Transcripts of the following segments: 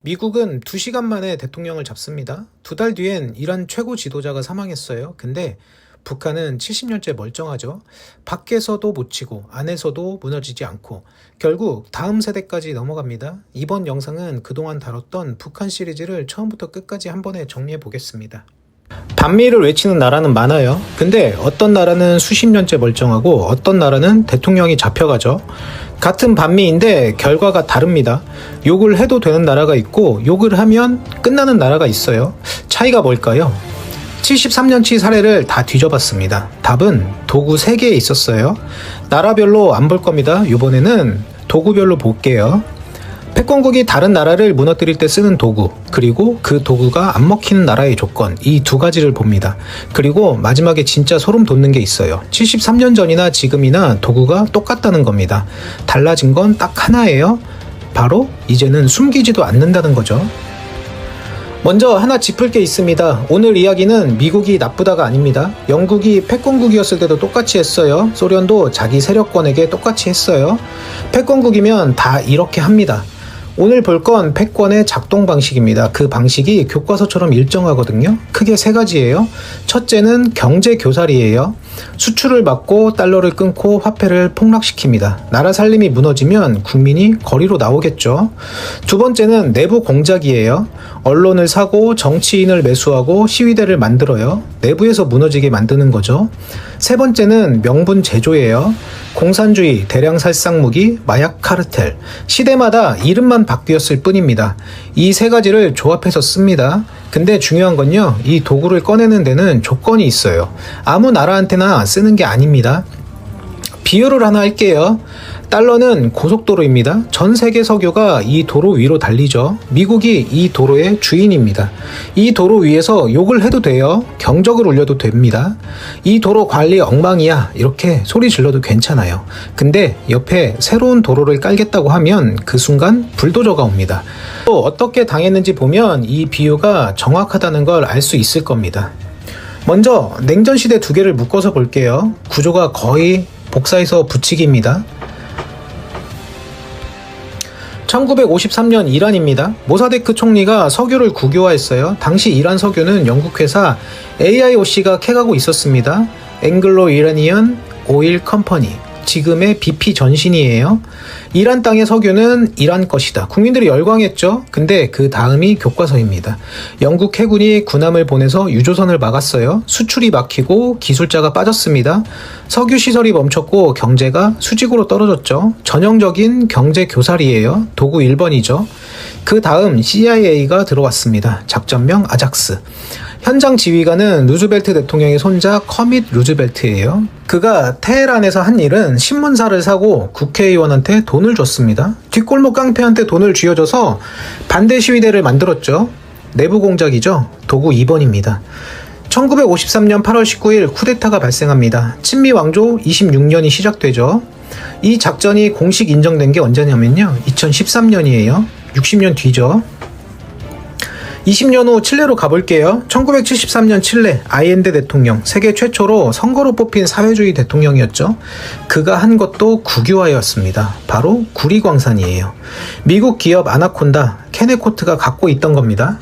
미국은 2시간 만에 대통령을 잡습니다. 2달 뒤엔 이란 최고 지도자가 사망했어요. 근데 북한은 70년째 멀쩡하죠. 밖에서도 못 치고 안에서도 무너지지 않고 결국 다음 세대까지 넘어갑니다. 이번 영상은 그동안 다뤘던 북한 시리즈를 처음부터 끝까지 한 번에 정리해 보겠습니다. 반미를 외치는 나라는 많아요. 근데 어떤 나라는 수십 년째 멀쩡하고 어떤 나라는 대통령이 잡혀가죠. 같은 반미인데 결과가 다릅니다. 욕을 해도 되는 나라가 있고 욕을 하면 끝나는 나라가 있어요. 차이가 뭘까요? 73년치 사례를 다 뒤져봤습니다. 답은 도구 3개에 있었어요. 나라별로 안 볼 겁니다. 이번에는 도구별로 볼게요. 패권국이 다른 나라를 무너뜨릴 때 쓰는 도구, 그리고 그 도구가 안 먹히는 나라의 조건, 이 2가지를 봅니다. 그리고 마지막에 진짜 소름 돋는 게 있어요. 73년 전이나 지금이나 도구가 똑같다는 겁니다. 달라진 건 딱 하나예요. 바로 이제는 숨기지도 않는다는 거죠. 먼저 하나 짚을 게 있습니다. 오늘 이야기는 미국이 나쁘다가 아닙니다. 영국이 패권국이었을 때도 똑같이 했어요. 소련도 자기 세력권에게 똑같이 했어요. 패권국이면 다 이렇게 합니다. 오늘 볼 건 패권의 작동 방식입니다. 그 방식이 교과서처럼 일정하거든요. 크게 3가지예요. 첫째는 경제 교살이에요. 수출을 막고 달러를 끊고 화폐를 폭락시킵니다. 나라 살림이 무너지면 국민이 거리로 나오겠죠. 두 번째는 내부 공작이에요. 언론을 사고 정치인을 매수하고 시위대를 만들어요. 내부에서 무너지게 만드는 거죠. 세 번째는 명분 제조예요. 공산주의, 대량 살상 무기, 마약 카르텔. 시대마다 이름만 바뀌었을 뿐입니다. 이 3가지를 조합해서 씁니다. 근데 중요한 건요, 이 도구를 꺼내는 데는 조건이 있어요. 아무 나라한테나 쓰는 게 아닙니다. 비유를 하나 할게요. 달러는 고속도로입니다. 전 세계 석유가 이 도로 위로 달리죠. 미국이 이 도로의 주인입니다. 이 도로 위에서 욕을 해도 돼요. 경적을 울려도 됩니다. 이 도로 관리 엉망이야, 이렇게 소리 질러도 괜찮아요. 근데 옆에 새로운 도로를 깔겠다고 하면 그 순간 불도저가 옵니다. 또 어떻게 당했는지 보면 이 비유가 정확하다는 걸 알 수 있을 겁니다. 먼저 냉전시대 2개를 묶어서 볼게요. 구조가 거의 복사해서 붙이기입니다. 1953년 이란입니다. 모사데크 총리가 석유를 국유화했어요. 당시 이란 석유는 영국 회사 AIOC가 캐가고 있었습니다. 앵글로 이라니언 오일 컴퍼니, 지금의 BP 전신이에요. 이란 땅의 석유는 이란 것이다. 국민들이 열광했죠. 근데 그 다음이 교과서입니다. 영국 해군이 군함을 보내서 유조선을 막았어요. 수출이 막히고 기술자가 빠졌습니다. 석유 시설이 멈췄고 경제가 수직으로 떨어졌죠. 전형적인 경제 교살이에요. 도구 1번이죠. 그 다음 CIA가 들어왔습니다. 작전명 아작스. 현장 지휘관은 루즈벨트 대통령의 손자 커밋 루즈벨트예요. 그가 테헤란에서 한 일은 신문사를 사고 국회의원한테 돈을 줬습니다. 뒷골목 깡패한테 돈을 쥐어줘서 반대 시위대를 만들었죠. 내부 공작이죠. 도구 2번입니다. 1953년 8월 19일 쿠데타가 발생합니다. 친미 왕조 26년이 시작되죠. 이 작전이 공식 인정된 게 언제냐면요, 2013년이에요. 60년 뒤죠. 20년 후 칠레로 가볼게요. 1973년 칠레 아이엔데 대통령, 세계 최초로 선거로 뽑힌 사회주의 대통령이었죠. 그가 한 것도 국유화였습니다. 바로 구리광산이에요. 미국 기업 아나콘다, 케네코트가 갖고 있던 겁니다.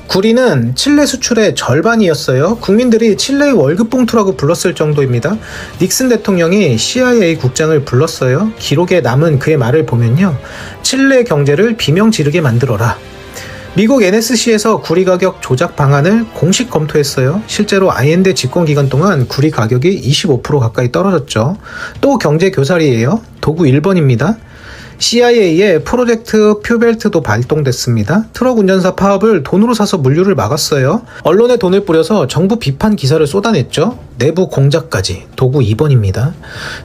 구리는 칠레 수출의 절반이었어요. 국민들이 칠레의 월급 봉투라고 불렀을 정도입니다. 닉슨 대통령이 CIA 국장을 불렀어요. 기록에 남은 그의 말을 보면요, 칠레 경제를 비명 지르게 만들어라. 미국 NSC에서 구리 가격 조작 방안을 공식 검토했어요. 실제로 아이엔데 집권 기간 동안 구리 가격이 25% 가까이 떨어졌죠. 또 경제 교살이에요. 도구 1번입니다. CIA의 프로젝트 퓨벨트도 발동됐습니다. 트럭 운전사 파업을 돈으로 사서 물류를 막았어요. 언론에 돈을 뿌려서 정부 비판 기사를 쏟아냈죠. 내부 공작까지. 도구 2번입니다.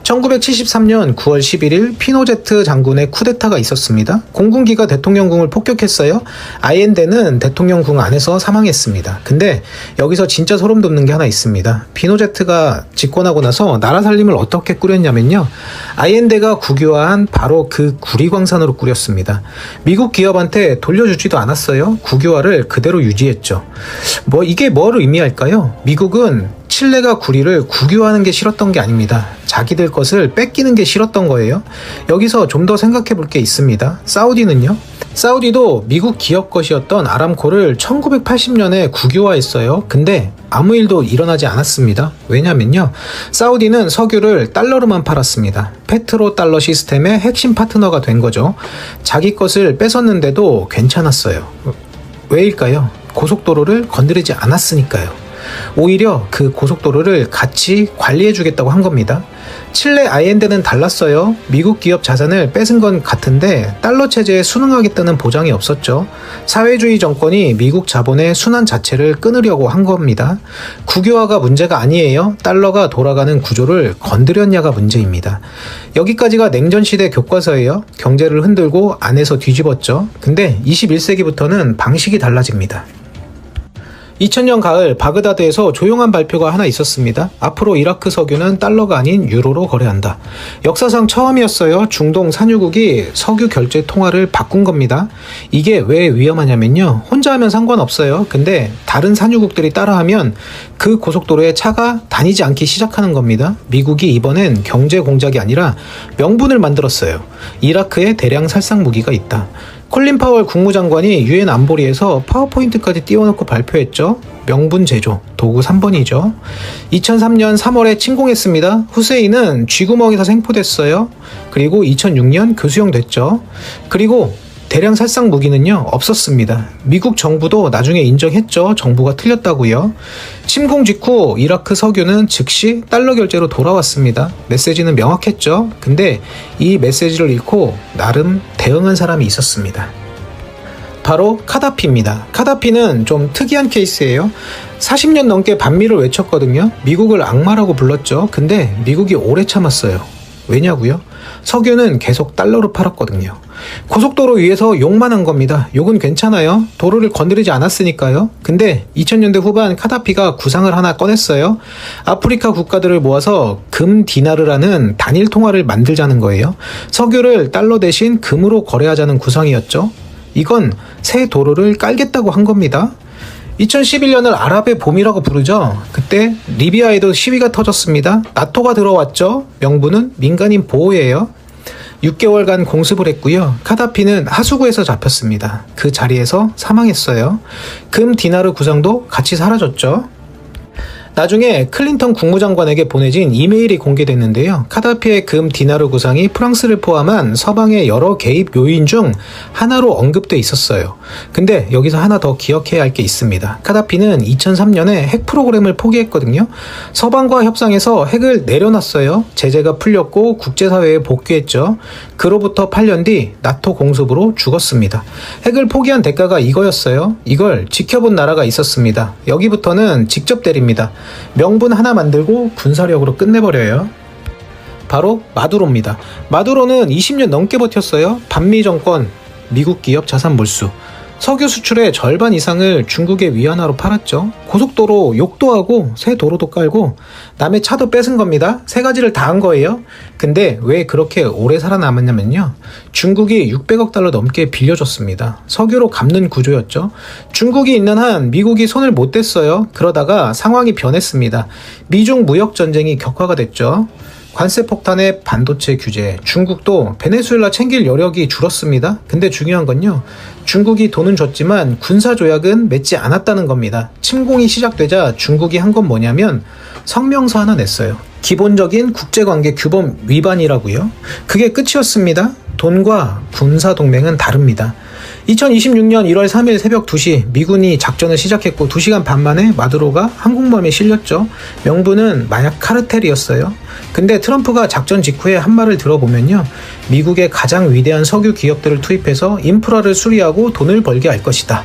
1973년 9월 11일 피노제트 장군의 쿠데타가 있었습니다. 공군기가 대통령궁을 폭격했어요. 아이엔데는 대통령궁 안에서 사망했습니다. 근데 여기서 진짜 소름 돋는 게 하나 있습니다. 피노제트가 집권하고 나서 나라 살림을 어떻게 꾸렸냐면요, 아이엔데가 국유화한 바로 그 구리광산으로 꾸렸습니다. 미국 기업한테 돌려주지도 않았어요. 국유화를 그대로 유지했죠. 이게 뭘 의미할까요? 미국은 칠레가 구리를 국유화하는 게 싫었던 게 아닙니다. 자기들 것을 뺏기는 게 싫었던 거예요. 여기서 좀 더 생각해 볼 게 있습니다. 사우디는요? 사우디도 미국 기업 것이었던 아람코를 1980년에 국유화했어요. 근데 아무 일도 일어나지 않았습니다. 왜냐면요, 사우디는 석유를 달러로만 팔았습니다. 페트로 달러 시스템의 핵심 파트너가 된 거죠. 자기 것을 뺏었는데도 괜찮았어요. 왜일까요? 고속도로를 건드리지 않았으니까요. 오히려 그 고속도로를 같이 관리해주겠다고 한 겁니다. 칠레 아이엔데는 달랐어요. 미국 기업 자산을 뺏은 건 같은데 달러 체제에 순응하겠다는 보장이 없었죠. 사회주의 정권이 미국 자본의 순환 자체를 끊으려고 한 겁니다. 국유화가 문제가 아니에요. 달러가 돌아가는 구조를 건드렸냐가 문제입니다. 여기까지가 냉전시대 교과서예요. 경제를 흔들고 안에서 뒤집었죠. 근데 21세기부터는 방식이 달라집니다. 2000년 가을 바그다드에서 조용한 발표가 하나 있었습니다. 앞으로 이라크 석유는 달러가 아닌 유로로 거래한다. 역사상 처음이었어요. 중동 산유국이 석유 결제 통화를 바꾼 겁니다. 이게 왜 위험하냐면요, 혼자 하면 상관없어요. 근데 다른 산유국들이 따라하면 그 고속도로에 차가 다니지 않기 시작하는 겁니다. 미국이 이번엔 경제 공작이 아니라 명분을 만들었어요. 이라크에 대량 살상 무기가 있다. 콜린 파월 국무장관이 유엔 안보리에서 파워포인트까지 띄워놓고 발표했죠. 명분 제조, 도구 3번이죠. 2003년 3월에 침공했습니다. 후세인은 쥐구멍에서 생포됐어요. 그리고 2006년 교수형 됐죠. 그리고 대량 살상 무기는요, 없었습니다. 미국 정부도 나중에 인정했죠. 정부가 틀렸다고요. 침공 직후 이라크 석유는 즉시 달러 결제로 돌아왔습니다. 메시지는 명확했죠. 근데 이 메시지를 읽고 나름 대응한 사람이 있었습니다. 바로 카다피입니다. 카다피는 좀 특이한 케이스예요. 40년 넘게 반미를 외쳤거든요. 미국을 악마라고 불렀죠. 근데 미국이 오래 참았어요. 왜냐고요? 석유는 계속 달러로 팔았거든요. 고속도로 위에서 욕만 한 겁니다. 욕은 괜찮아요. 도로를 건드리지 않았으니까요. 근데 2000년대 후반 카다피가 구상을 하나 꺼냈어요. 아프리카 국가들을 모아서 금 디나르라는 단일 통화를 만들자는 거예요. 석유를 달러 대신 금으로 거래하자는 구상이었죠. 이건 새 도로를 깔겠다고 한 겁니다. 2011년을 아랍의 봄이라고 부르죠. 그때 리비아에도 시위가 터졌습니다. 나토가 들어왔죠. 명분은 민간인 보호예요. 6개월간 공습을 했고요. 카다피는 하수구에서 잡혔습니다. 그 자리에서 사망했어요. 금 디나르 구상도 같이 사라졌죠. 나중에 클린턴 국무장관에게 보내진 이메일이 공개됐는데요. 카다피의 금 디나르 구상이 프랑스를 포함한 서방의 여러 개입 요인 중 하나로 언급돼 있었어요. 근데 여기서 하나 더 기억해야 할 게 있습니다. 카다피는 2003년에 핵 프로그램을 포기했거든요. 서방과 협상해서 핵을 내려놨어요. 제재가 풀렸고 국제사회에 복귀했죠. 그로부터 8년 뒤 나토 공습으로 죽었습니다. 핵을 포기한 대가가 이거였어요. 이걸 지켜본 나라가 있었습니다. 여기부터는 직접 때립니다. 명분 하나 만들고 군사력으로 끝내버려요. 바로 마두로입니다. 마두로는 20년 넘게 버텼어요. 반미 정권, 미국 기업 자산 몰수, 석유 수출의 절반 이상을 중국의 위안화로 팔았죠. 고속도로 욕도 하고 새 도로도 깔고 남의 차도 뺏은 겁니다. 세 가지를 다 한 거예요. 근데 왜 그렇게 오래 살아남았냐면요, 중국이 600억 달러 넘게 빌려줬습니다. 석유로 갚는 구조였죠. 중국이 있는 한 미국이 손을 못 댔어요. 그러다가 상황이 변했습니다. 미중 무역 전쟁이 격화가 됐죠. 관세 폭탄에 반도체 규제, 중국도 베네수엘라 챙길 여력이 줄었습니다. 근데 중요한 건요, 중국이 돈은 줬지만 군사 조약은 맺지 않았다는 겁니다. 침공이 시작되자 중국이 한 건 뭐냐면 성명서 하나 냈어요. 기본적인 국제관계 규범 위반이라고요. 그게 끝이었습니다. 돈과 군사 동맹은 다릅니다. 2026년 1월 3일 새벽 2시 미군이 작전을 시작했고 2시간 반 만에 마두로가 항공모함에 실렸죠. 명분은 마약 카르텔이었어요. 근데 트럼프가 작전 직후에 한 말을 들어보면요, 미국의 가장 위대한 석유 기업들을 투입해서 인프라를 수리하고 돈을 벌게 할 것이다.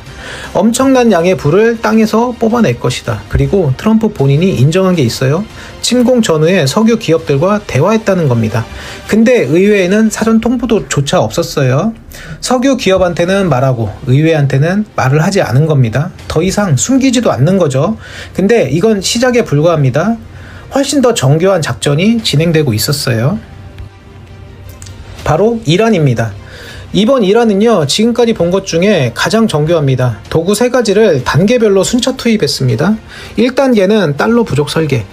엄청난 양의 불을 땅에서 뽑아낼 것이다. 그리고 트럼프 본인이 인정한 게 있어요. 침공 전후에 석유 기업들과 대화했다는 겁니다. 근데 의회에는 사전 통보도조차 없었어요. 석유 기업한테는 말하고 의회한테는 말을 하지 않은 겁니다. 더 이상 숨기지도 않는 거죠. 근데 이건 시작에 불과합니다. 훨씬 더 정교한 작전이 진행되고 있었어요. 바로 이란입니다. 이번 일화는요, 지금까지 본 것 중에 가장 정교합니다. 도구 3가지를 단계별로 순차 투입했습니다. 1단계는 달러 부족 설계.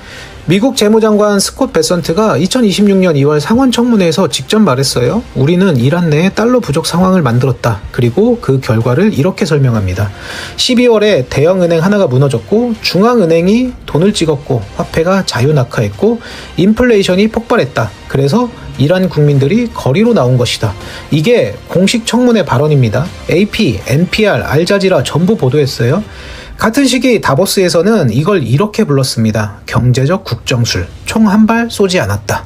미국 재무장관 스콧 베선트가 2026년 2월 상원 청문회에서 직접 말했어요. 우리는 이란 내에 달러 부족 상황을 만들었다. 그리고 그 결과를 이렇게 설명합니다. 12월에 대형은행 하나가 무너졌고 중앙은행이 돈을 찍었고 화폐가 자유낙하했고 인플레이션이 폭발했다. 그래서 이란 국민들이 거리로 나온 것이다. 이게 공식 청문회 발언입니다. AP, NPR, 알자지라 전부 보도했어요. 같은 시기 다보스에서는 이걸 이렇게 불렀습니다. 경제적 국정술, 총 한 발 쏘지 않았다.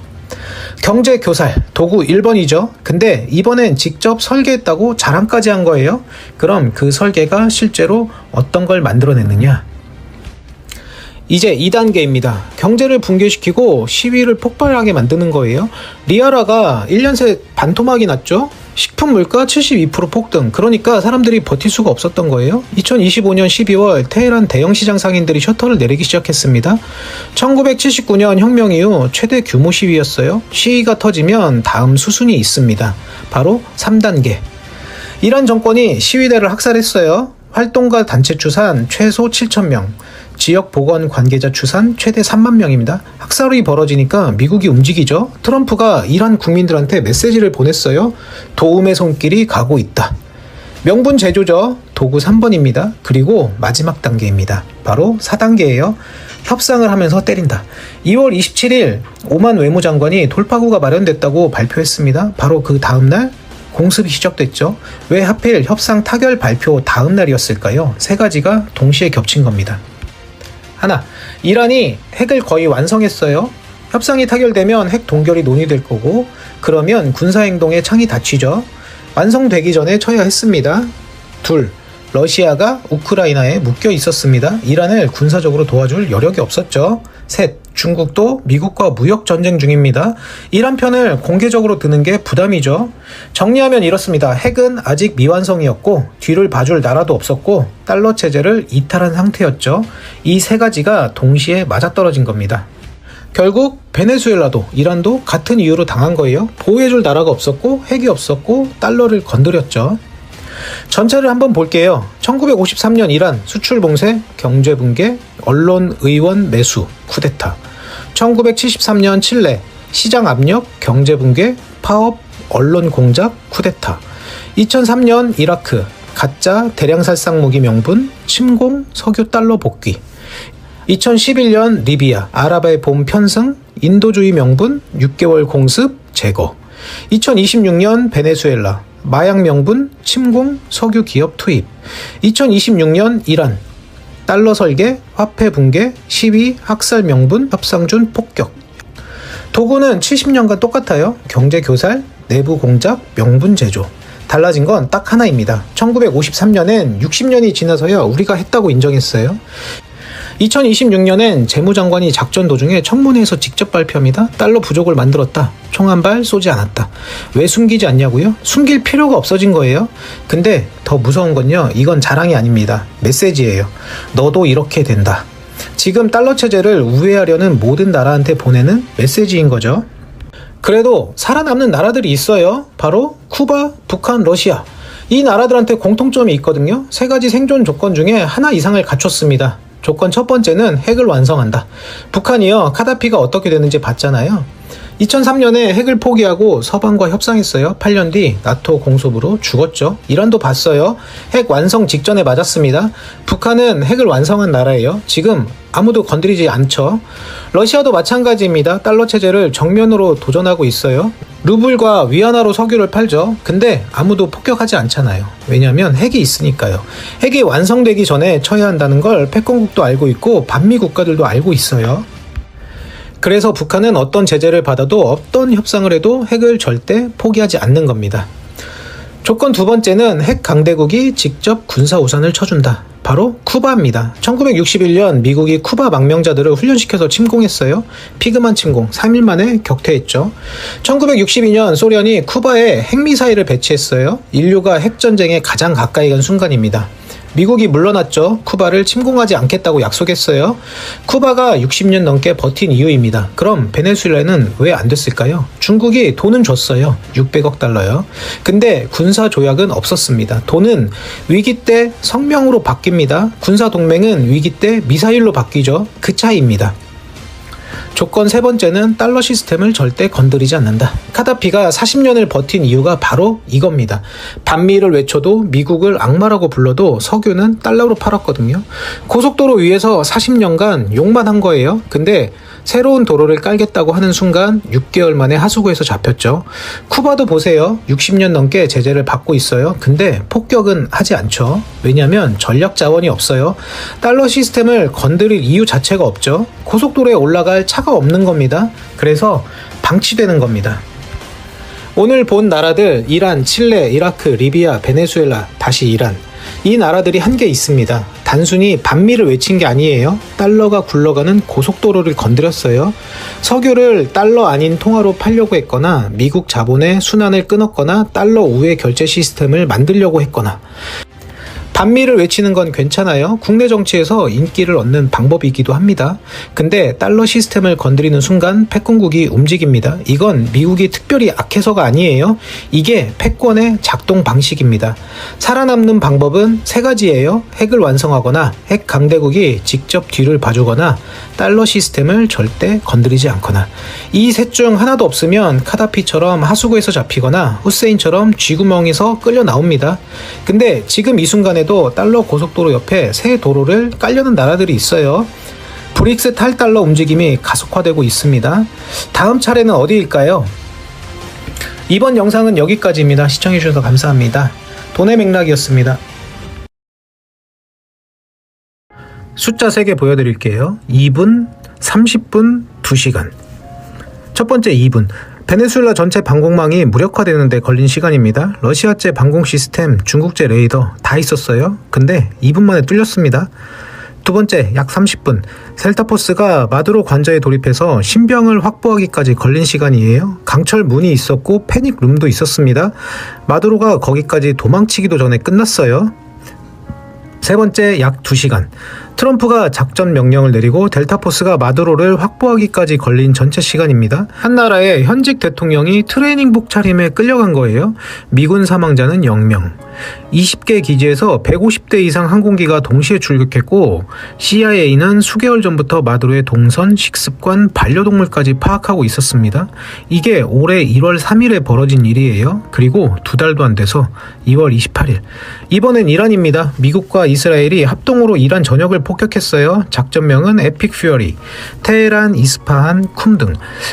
경제 교살, 도구 1번이죠. 근데 이번엔 직접 설계했다고 자랑까지 한 거예요. 그럼 그 설계가 실제로 어떤 걸 만들어냈느냐? 이제 2단계입니다. 경제를 붕괴시키고 시위를 폭발하게 만드는 거예요. 리아라가 1년 새 반토막이 났죠. 식품 물가 72% 폭등. 그러니까 사람들이 버틸 수가 없었던 거예요. 2025년 12월 테헤란 대형 시장 상인들이 셔터를 내리기 시작했습니다. 1979년 혁명 이후 최대 규모 시위였어요. 시위가 터지면 다음 수순이 있습니다. 바로 3단계. 이란 정권이 시위대를 학살했어요. 활동가 단체 추산 최소 7,000명. 지역 보건 관계자 추산 최대 3만 명입니다. 학살이 벌어지니까 미국이 움직이죠. 트럼프가 이란 국민들한테 메시지를 보냈어요. 도움의 손길이 가고 있다. 명분 제조죠. 도구 3번입니다. 그리고 마지막 단계입니다. 바로 4단계예요. 협상을 하면서 때린다. 2월 27일 오만 외무장관이 돌파구가 마련됐다고 발표했습니다. 바로 그 다음날 공습이 시작됐죠. 왜 하필 협상 타결 발표 다음 날이었을까요? 3가지가 동시에 겹친 겁니다. 하나, 이란이 핵을 거의 완성했어요. 협상이 타결되면 핵 동결이 논의될 거고, 그러면 군사행동의 창이 닫히죠. 완성되기 전에 쳐야 했습니다. 둘, 러시아가 우크라이나에 묶여 있었습니다. 이란을 군사적으로 도와줄 여력이 없었죠. 셋, 중국도 미국과 무역 전쟁 중입니다. 이란 편을 공개적으로 드는 게 부담이죠. 정리하면 이렇습니다. 핵은 아직 미완성이었고 뒤를 봐줄 나라도 없었고 달러 체제를 이탈한 상태였죠. 이 3가지가 동시에 맞아떨어진 겁니다. 결국 베네수엘라도 이란도 같은 이유로 당한 거예요. 보호해줄 나라가 없었고 핵이 없었고 달러를 건드렸죠. 전체를 한번 볼게요. 1953년 이란 수출 봉쇄, 경제 붕괴, 언론 의원 매수, 쿠데타. 1973년 칠레 시장 압력, 경제 붕괴, 파업, 언론 공작, 쿠데타. 2003년 이라크 가짜 대량 살상 무기 명분, 침공, 석유 달러 복귀. 2011년 리비아 아랍의 봄 편승, 인도주의 명분, 6개월 공습, 제거. 2026년 베네수엘라 마약 명분, 침공, 석유 기업 투입. 2026년 이란 달러 설계, 화폐 붕괴, 시위, 학살 명분, 협상준 폭격. 도구는 70년간 똑같아요. 경제 교살, 내부 공작, 명분 제조. 달라진 건 딱 하나입니다. 1953년엔 60년이 지나서야 우리가 했다고 인정했어요. 2026년엔 재무장관이 작전 도중에 청문회에서 직접 발표합니다. 달러 부족을 만들었다. 총 한 발 쏘지 않았다. 왜 숨기지 않냐고요? 숨길 필요가 없어진 거예요. 근데 더 무서운 건요. 이건 자랑이 아닙니다. 메시지예요. 너도 이렇게 된다. 지금 달러 체제를 우회하려는 모든 나라한테 보내는 메시지인 거죠. 그래도 살아남는 나라들이 있어요. 바로 쿠바, 북한, 러시아. 이 나라들한테 공통점이 있거든요. 3가지 생존 조건 중에 하나 이상을 갖췄습니다. 조건 첫 번째는 핵을 완성한다. 북한이요, 카다피가 어떻게 되는지 봤잖아요. 2003년에 핵을 포기하고 서방과 협상했어요. 8년 뒤 나토 공습으로 죽었죠. 이란도 봤어요. 핵 완성 직전에 맞았습니다. 북한은 핵을 완성한 나라예요. 지금 아무도 건드리지 않죠. 러시아도 마찬가지입니다. 달러 체제를 정면으로 도전하고 있어요. 루블과 위안화로 석유를 팔죠. 근데 아무도 폭격하지 않잖아요. 왜냐하면 핵이 있으니까요. 핵이 완성되기 전에 쳐야 한다는 걸 패권국도 알고 있고 반미 국가들도 알고 있어요. 그래서 북한은 어떤 제재를 받아도 어떤 협상을 해도 핵을 절대 포기하지 않는 겁니다. 조건 두 번째는 핵 강대국이 직접 군사 우산을 쳐준다. 바로 쿠바입니다. 1961년 미국이 쿠바 망명자들을 훈련시켜서 침공했어요. 피그만 침공 3일 만에 격퇴했죠. 1962년 소련이 쿠바에 핵미사일을 배치했어요. 인류가 핵전쟁에 가장 가까이 간 순간입니다. 미국이 물러났죠. 쿠바를 침공하지 않겠다고 약속했어요. 쿠바가 60년 넘게 버틴 이유입니다. 그럼 베네수엘라는 왜 안 됐을까요? 중국이 돈은 줬어요. 600억 달러요. 근데 군사 조약은 없었습니다. 돈은 위기 때 성명으로 바뀝니다. 군사 동맹은 위기 때 미사일로 바뀌죠. 그 차이입니다. 조건 세 번째는 달러 시스템을 절대 건드리지 않는다. 카다피가 40년을 버틴 이유가 바로 이겁니다. 반미를 외쳐도 미국을 악마라고 불러도 석유는 달러로 팔았거든요. 고속도로 위에서 40년간 욕만 한 거예요. 근데 새로운 도로를 깔겠다고 하는 순간 6개월 만에 하수구에서 잡혔죠. 쿠바도 보세요. 60년 넘게 제재를 받고 있어요. 근데 폭격은 하지 않죠. 왜냐하면 전력 자원이 없어요. 달러 시스템을 건드릴 이유 자체가 없죠. 고속도로에 올라갈 차가 없는 겁니다. 그래서 방치되는 겁니다. 오늘 본 나라들 이란, 칠레, 이라크, 리비아, 베네수엘라, 다시 이란. 이 나라들이 한 게 있습니다. 단순히 반미를 외친 게 아니에요. 달러가 굴러가는 고속도로를 건드렸어요. 석유를 달러 아닌 통화로 팔려고 했거나 미국 자본의 순환을 끊었거나 달러 우회 결제 시스템을 만들려고 했거나 반미를 외치는 건 괜찮아요. 국내 정치에서 인기를 얻는 방법이기도 합니다. 근데 달러 시스템을 건드리는 순간 패권국이 움직입니다. 이건 미국이 특별히 악해서가 아니에요. 이게 패권의 작동 방식입니다. 살아남는 방법은 세 가지예요. 핵을 완성하거나 핵 강대국이 직접 뒤를 봐주거나 달러 시스템을 절대 건드리지 않거나. 이 셋 중 하나도 없으면 카다피처럼 하수구에서 잡히거나 후세인처럼 쥐구멍에서 끌려 나옵니다. 근데 지금 이 순간에도 달러 고속도로 옆에 새 도로를 깔려는 나라들이 있어요. 브릭스 탈달러 움직임이 가속화되고 있습니다. 다음 차례는 어디일까요? 이번 영상은 여기까지입니다. 시청해주셔서 감사합니다. 돈의 맥락이었습니다. 숫자 3개 보여드릴게요. 2분, 30분, 2시간. 첫 번째 2분. 베네수엘라 전체 방공망이 무력화되는 데 걸린 시간입니다. 러시아제 방공 시스템, 중국제 레이더 다 있었어요. 근데 2분 만에 뚫렸습니다. 두 번째, 약 30분. 셀타포스가 마두로 관저에 돌입해서 신병을 확보하기까지 걸린 시간이에요. 강철 문이 있었고 패닉 룸도 있었습니다. 마두로가 거기까지 도망치기도 전에 끝났어요. 세 번째, 약 2시간. 트럼프가 작전 명령을 내리고 델타포스가 마두로를 확보하기까지 걸린 전체 시간입니다. 한 나라의 현직 대통령이 트레이닝복 차림에 끌려간 거예요. 미군 사망자는 0명. 20개 기지에서 150대 이상 항공기가 동시에 출격했고 CIA는 수개월 전부터 마두로의 동선, 식습관, 반려동물까지 파악하고 있었습니다. 이게 올해 1월 3일에 벌어진 일이에요. 그리고 2달도 안 돼서 2월 28일. 이번엔 이란입니다. 미국과 이스라엘이 합동으로 이란 전역을 폭격했어요. 작전명은 에픽 퓨어리, 테헤란, 이스파한, 쿰 등.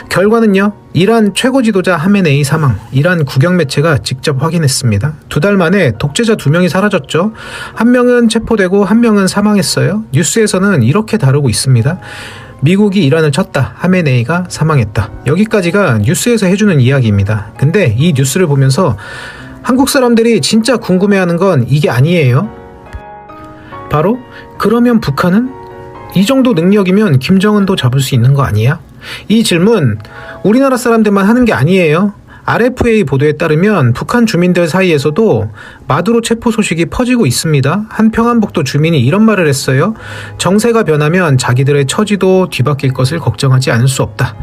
결과는요. 이란 최고 지도자 하메네이 사망. 이란 국영 매체가 직접 확인했습니다. 2달 만에 독재자 2명이 사라졌죠. 한 명은 체포되고 한 명은 사망했어요. 뉴스에서는 이렇게 다루고 있습니다. 미국이 이란을 쳤다. 하메네이가 사망했다. 여기까지가 뉴스에서 해주는 이야기입니다. 근데 이 뉴스를 보면서 한국 사람들이 진짜 궁금해하는 건 이게 아니에요. 바로 그러면 북한은? 이 정도 능력이면 김정은도 잡을 수 있는 거 아니야? 이 질문 우리나라 사람들만 하는 게 아니에요. RFA 보도에 따르면 북한 주민들 사이에서도 마두로 체포 소식이 퍼지고 있습니다. 한 평안북도 주민이 이런 말을 했어요. 정세가 변하면 자기들의 처지도 뒤바뀔 것을 걱정하지 않을 수 없다.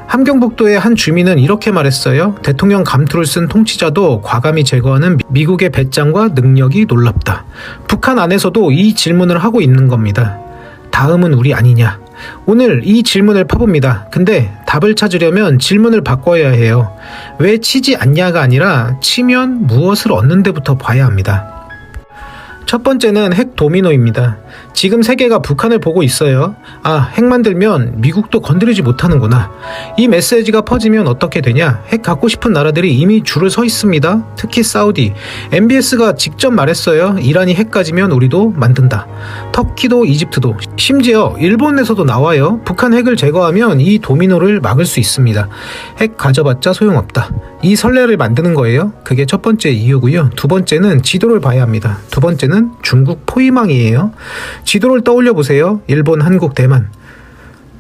함경북도의 한 주민은 이렇게 말했어요. 대통령 감투를 쓴 통치자도 과감히 제거하는 미국의 배짱과 능력이 놀랍다. 북한 안에서도 이 질문을 하고 있는 겁니다. 다음은 우리 아니냐? 오늘 이 질문을 파봅니다. 근데 답을 찾으려면 질문을 바꿔야 해요. 왜 치지 않냐가 아니라 치면 무엇을 얻는 데부터 봐야 합니다. 첫 번째는 핵 도미노입니다. 지금 세계가 북한을 보고 있어요. 아, 핵 만들면 미국도 건드리지 못하는구나. 이 메시지가 퍼지면 어떻게 되냐? 핵 갖고 싶은 나라들이 이미 줄을 서 있습니다. 특히 사우디. MBS가 직접 말했어요. 이란이 핵 가지면 우리도 만든다. 터키도 이집트도. 심지어 일본에서도 나와요. 북한 핵을 제거하면 이 도미노를 막을 수 있습니다. 핵 가져봤자 소용없다. 이 선례를 만드는 거예요. 그게 첫 번째 이유고요. 두 번째는 지도를 봐야 합니다. 두 번째는 중국 포위망이에요. 지도를 떠올려 보세요. 일본, 한국, 대만.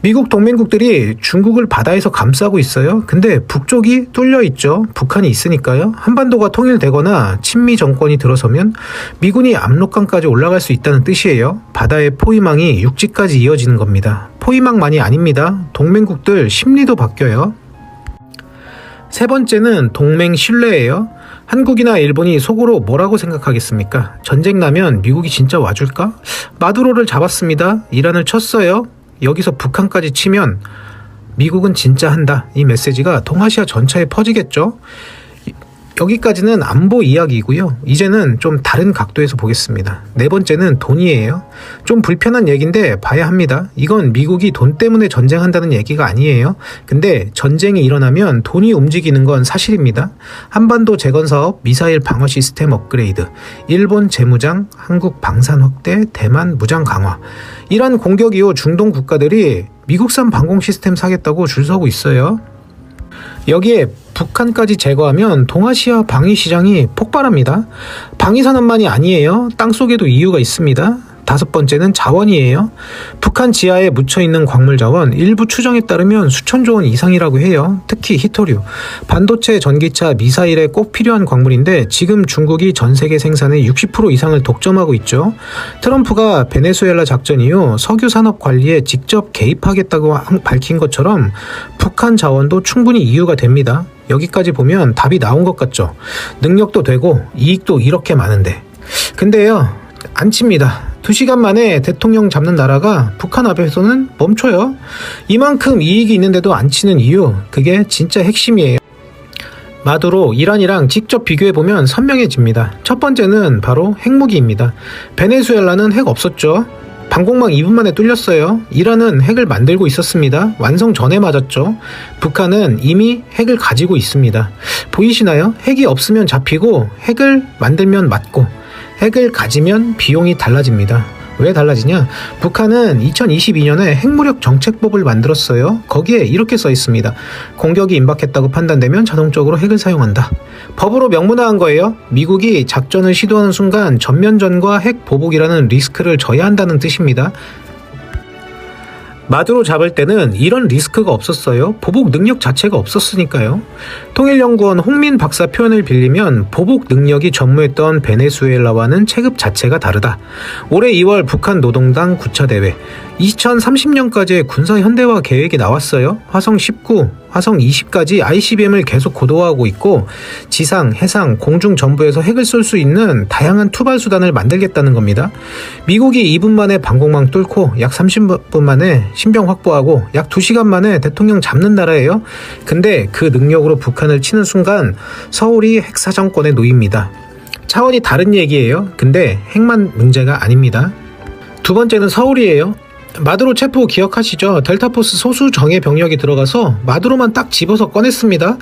미국 동맹국들이 중국을 바다에서 감싸고 있어요. 근데 북쪽이 뚫려 있죠. 북한이 있으니까요. 한반도가 통일되거나 친미 정권이 들어서면 미군이 압록강까지 올라갈 수 있다는 뜻이에요. 바다의 포위망이 육지까지 이어지는 겁니다. 포위망만이 아닙니다. 동맹국들 심리도 바뀌어요. 세 번째는 동맹 신뢰예요. 한국이나 일본이 속으로 뭐라고 생각하겠습니까? 전쟁 나면 미국이 진짜 와줄까? 마두로를 잡았습니다. 이란을 쳤어요. 여기서 북한까지 치면 미국은 진짜 한다. 이 메시지가 동아시아 전체에 퍼지겠죠. 여기까지는 안보 이야기이고요. 이제는 좀 다른 각도에서 보겠습니다. 네 번째는 돈이에요. 좀 불편한 얘기인데 봐야 합니다. 이건 미국이 돈 때문에 전쟁한다는 얘기가 아니에요. 근데 전쟁이 일어나면 돈이 움직이는 건 사실입니다. 한반도 재건 사업, 미사일 방어 시스템 업그레이드, 일본 재무장, 한국 방산 확대, 대만 무장 강화. 이란 공격 이후 중동 국가들이 미국산 방공 시스템 사겠다고 줄 서고 있어요. 여기에 북한까지 제거하면 동아시아 방위 시장이 폭발합니다. 방위 산업만이 아니에요. 땅속에도 이유가 있습니다. 다섯 번째는 자원이에요. 북한 지하에 묻혀있는 광물 자원 일부 추정에 따르면 수천조 원 이상이라고 해요. 특히 히토류, 반도체, 전기차, 미사일에 꼭 필요한 광물인데 지금 중국이 전 세계 생산의 60% 이상을 독점하고 있죠. 트럼프가 베네수엘라 작전 이후 석유 산업 관리에 직접 개입하겠다고 밝힌 것처럼 북한 자원도 충분히 이유가 됩니다. 여기까지 보면 답이 나온 것 같죠. 능력도 되고 이익도 이렇게 많은데. 근데요, 안 칩니다. 2시간 만에 대통령 잡는 나라가 북한 앞에서는 멈춰요. 이만큼 이익이 있는데도 안 치는 이유, 그게 진짜 핵심이에요. 마두로, 이란이랑 직접 비교해보면 선명해집니다. 첫 번째는 바로 핵무기입니다. 베네수엘라는 핵 없었죠. 방공망 2분 만에 뚫렸어요. 이란은 핵을 만들고 있었습니다. 완성 전에 맞았죠. 북한은 이미 핵을 가지고 있습니다. 보이시나요? 핵이 없으면 잡히고 핵을 만들면 맞고 핵을 가지면 비용이 달라집니다. 왜 달라지냐? 북한은 2022년에 핵무력 정책법을 만들었어요. 거기에 이렇게 써 있습니다. 공격이 임박했다고 판단되면 자동적으로 핵을 사용한다. 법으로 명문화한 거예요. 미국이 작전을 시도하는 순간 전면전과 핵 보복이라는 리스크를 져야 한다는 뜻입니다. 마두로 잡을 때는 이런 리스크가 없었어요. 보복 능력 자체가 없었으니까요. 통일연구원 홍민 박사 표현을 빌리면 보복 능력이 전무했던 베네수엘라와는 체급 자체가 다르다. 올해 2월 북한 노동당 9차 대회, 2030년까지의 군사 현대화 계획이 나왔어요. 화성 19, 화성 20까지 ICBM을 계속 고도화하고 있고 지상, 해상, 공중 전부에서 핵을 쏠 수 있는 다양한 투발 수단을 만들겠다는 겁니다. 미국이 2분 만에 방공망 뚫고 약 30분 만에 신병 확보하고 약 2시간 만에 대통령 잡는 나라예요. 근데 그 능력으로 북한을 치는 순간 서울이 핵사정권에 놓입니다. 차원이 다른 얘기예요. 근데 핵만 문제가 아닙니다. 두 번째는 서울이에요. 마두로 체포 기억하시죠? 델타포스 소수 정예 병력이 들어가서 마두로만 딱 집어서 꺼냈습니다.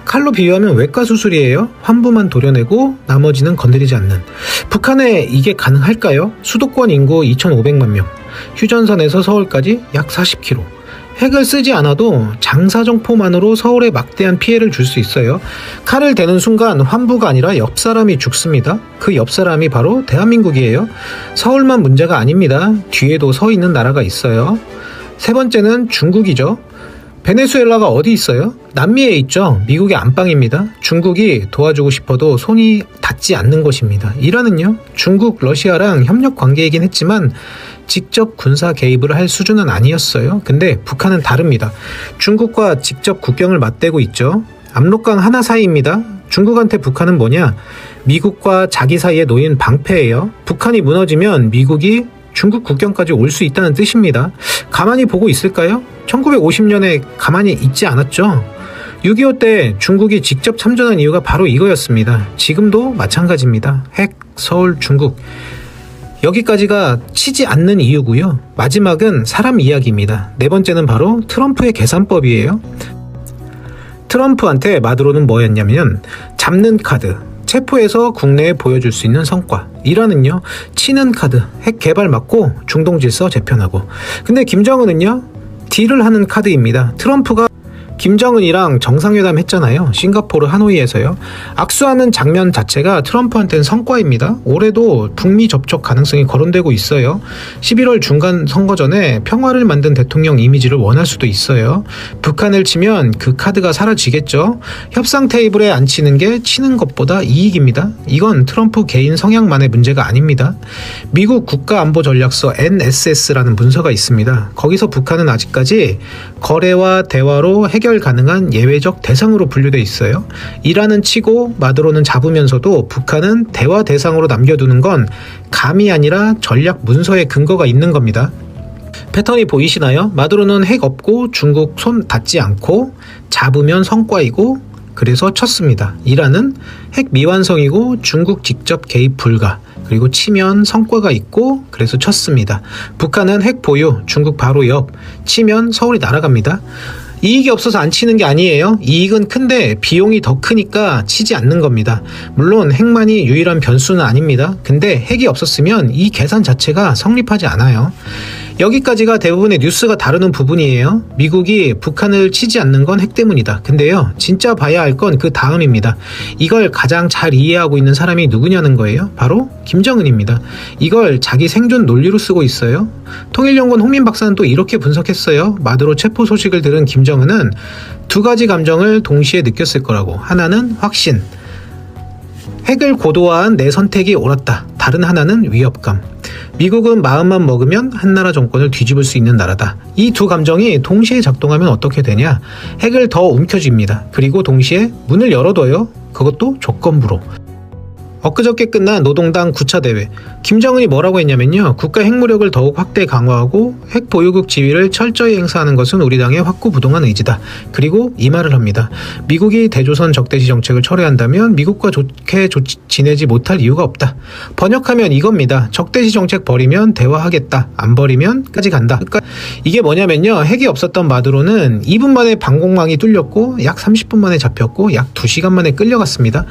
칼로 비유하면 외과 수술이에요. 환부만 도려내고 나머지는 건드리지 않는. 북한에 이게 가능할까요? 수도권 인구 2,500만 명, 휴전선에서 서울까지 약 40km. 핵을 쓰지 않아도 장사정포만으로 서울에 막대한 피해를 줄 수 있어요. 칼을 대는 순간 환부가 아니라 옆 사람이 죽습니다. 그 옆 사람이 바로 대한민국이에요. 서울만 문제가 아닙니다. 뒤에도 서 있는 나라가 있어요. 세 번째는 중국이죠. 베네수엘라가 어디 있어요? 남미에 있죠. 미국의 안방입니다. 중국이 도와주고 싶어도 손이 닿지 않는 곳입니다. 이란은요, 중국, 러시아랑 협력 관계이긴 했지만 직접 군사 개입을 할 수준은 아니었어요. 근데 북한은 다릅니다. 중국과 직접 국경을 맞대고 있죠. 압록강 하나 사이입니다. 중국한테 북한은 뭐냐? 미국과 자기 사이에 놓인 방패예요. 북한이 무너지면 미국이 중국 국경까지 올 수 있다는 뜻입니다. 가만히 보고 있을까요? 1950년에 가만히 있지 않았죠. 6.25 때 중국이 직접 참전한 이유가 바로 이거였습니다. 지금도 마찬가지입니다. 핵, 서울, 중국. 여기까지가 치지 않는 이유고요. 마지막은 사람 이야기입니다. 네 번째는 바로 트럼프의 계산법이에요. 트럼프한테 마두로는 뭐였냐면 잡는 카드, 체포해서 국내에 보여줄 수 있는 성과. 이란은요, 치는 카드, 핵 개발 막고 중동 질서 재편하고. 근데 김정은은요, 딜을 하는 카드입니다. 트럼프가 김정은이랑 정상회담 했잖아요. 싱가포르 하노이에서요. 악수하는 장면 자체가 트럼프한테는 성과입니다. 올해도 북미 접촉 가능성이 거론되고 있어요. 11월 중간 선거 전에 평화를 만든 대통령 이미지를 원할 수도 있어요. 북한을 치면 그 카드가 사라지겠죠. 협상 테이블에 앉히는 게 치는 것보다 이익입니다. 이건 트럼프 개인 성향만의 문제가 아닙니다. 미국 국가안보전략서 NSS라는 문서가 있습니다. 거기서 북한은 아직까지 거래와 대화로 해결 가능한 예외적 대상으로 분류돼 있어요. 이란은 치고 마두로는 잡으면서도 북한은 대화 대상으로 남겨두는 건 감이 아니라 전략 문서에 근거가 있는 겁니다. 패턴이 보이시나요? 마두로는 핵 없고 중국 손 닿지 않고 잡으면 성과이고 그래서 쳤습니다. 이란은 핵 미완성이고 중국 직접 개입 불가. 그리고 치면 성과가 있고 그래서 쳤습니다. 북한은 핵 보유, 중국 바로 옆, 치면 서울이 날아갑니다. 이익이 없어서 안 치는 게 아니에요. 이익은 큰데 비용이 더 크니까 치지 않는 겁니다. 물론 핵만이 유일한 변수는 아닙니다. 근데 핵이 없었으면 이 계산 자체가 성립하지 않아요. 여기까지가 대부분의 뉴스가 다루는 부분이에요. 미국이 북한을 치지 않는 건 핵 때문이다. 근데요, 진짜 봐야 할 건 그 다음입니다. 이걸 가장 잘 이해하고 있는 사람이 누구냐는 거예요. 바로 김정은입니다. 이걸 자기 생존 논리로 쓰고 있어요. 통일연구원 홍민 박사는 또 이렇게 분석했어요. 마두로 체포 소식을 들은 김정은은 두 가지 감정을 동시에 느꼈을 거라고. 하나는 확신. 핵을 고도화한 내 선택이 옳았다. 다른 하나는 위협감. 미국은 마음만 먹으면 한나라 정권을 뒤집을 수 있는 나라다. 이 두 감정이 동시에 작동하면 어떻게 되냐? 핵을 더 움켜쥡니다. 그리고 동시에 문을 열어둬요. 그것도 조건부로. 엊그저께 끝난 노동당 9차 대회. 김정은이 뭐라고 했냐면요. 국가 핵무력을 더욱 확대 강화하고 핵 보유국 지위를 철저히 행사하는 것은 우리 당의 확고부동한 의지다. 그리고 이 말을 합니다. 미국이 대조선 적대시 정책을 철회한다면 미국과 좋게 지내지 못할 이유가 없다. 번역하면 이겁니다. 적대시 정책 버리면 대화하겠다. 안 버리면 까지 간다. 그러니까 이게 뭐냐면요. 핵이 없었던 마두로는 2분 만에 방공망이 뚫렸고 약 30분 만에 잡혔고 약 2시간 만에 끌려갔습니다.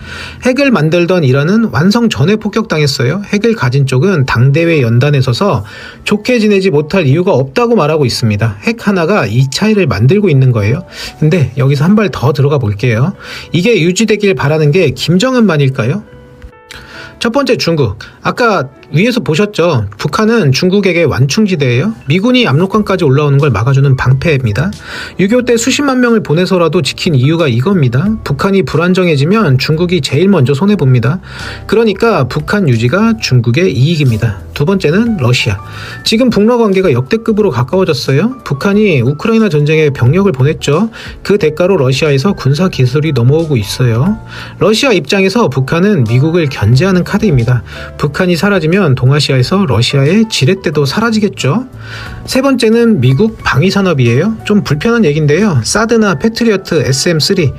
핵을 만들던 이란은 완성 전에 폭격당했어요. 핵을 가진 쪽은 당대회 연단에 서서 좋게 지내지 못할 이유가 없다고 말하고 있습니다. 핵 하나가 이 차이를 만들고 있는 거예요. 근데 여기서 한 발 더 들어가 볼게요. 이게 유지되길 바라는 게 김정은만일까요? 첫 번째 중국. 아까 위에서 보셨죠? 북한은 중국에게 완충지대예요. 미군이 압록강까지 올라오는 걸 막아주는 방패입니다. 6.25 때 수십만 명을 보내서라도 지킨 이유가 이겁니다. 북한이 불안정해지면 중국이 제일 먼저 손해봅니다. 그러니까 북한 유지가 중국의 이익입니다. 두 번째는 러시아. 지금 북러 관계가 역대급으로 가까워졌어요. 북한이 우크라이나 전쟁에 병력을 보냈죠. 그 대가로 러시아에서 군사 기술이 넘어오고 있어요. 러시아 입장에서 북한은 미국을 견제하는 카드입니다. 북한이 사라지면 동아시아에서 러시아의 지렛대도 사라지겠죠. 세 번째는 미국 방위산업이에요. 좀 불편한 얘기인데요. 사드나 패트리어트 SM-3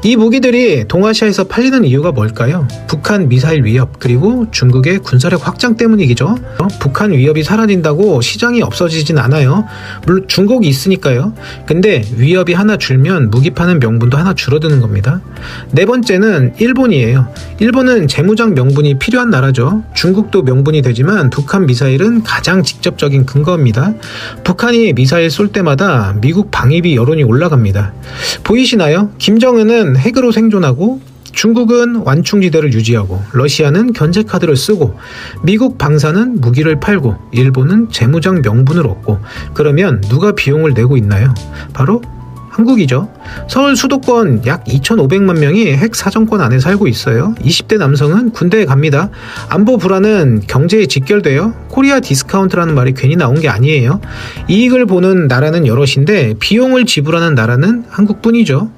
이 무기들이 동아시아에서 팔리는 이유가 뭘까요? 북한 미사일 위협 그리고 중국의 군사력 확장 때문이죠. 북한 위협이 사라진다고 시장이 없어지진 않아요. 물론 중국이 있으니까요. 근데 위협이 하나 줄면 무기 파는 명분도 하나 줄어드는 겁니다. 네 번째는 일본이에요. 일본은 재무장 명분이 필요한 나라죠. 중국도 명분이 되지만 북한 미사일은 가장 직접적인 근거입니다. 북한이 미사일 쏠 때마다 미국 방위비 여론이 올라갑니다. 보이시나요? 김정은은 핵으로 생존하고 중국은 완충지대를 유지하고 러시아는 견제카드를 쓰고 미국 방사는 무기를 팔고 일본은 재무장 명분을 얻고 그러면 누가 비용을 내고 있나요? 바로 한국이죠. 서울 수도권 약 2,500만 명이 핵 사정권 안에 살고 있어요. 20대 남성은 군대에 갑니다. 안보 불안은 경제에 직결돼요. 코리아 디스카운트라는 말이 괜히 나온 게 아니에요. 이익을 보는 나라는 여럿인데 비용을 지불하는 나라는 한국뿐이죠.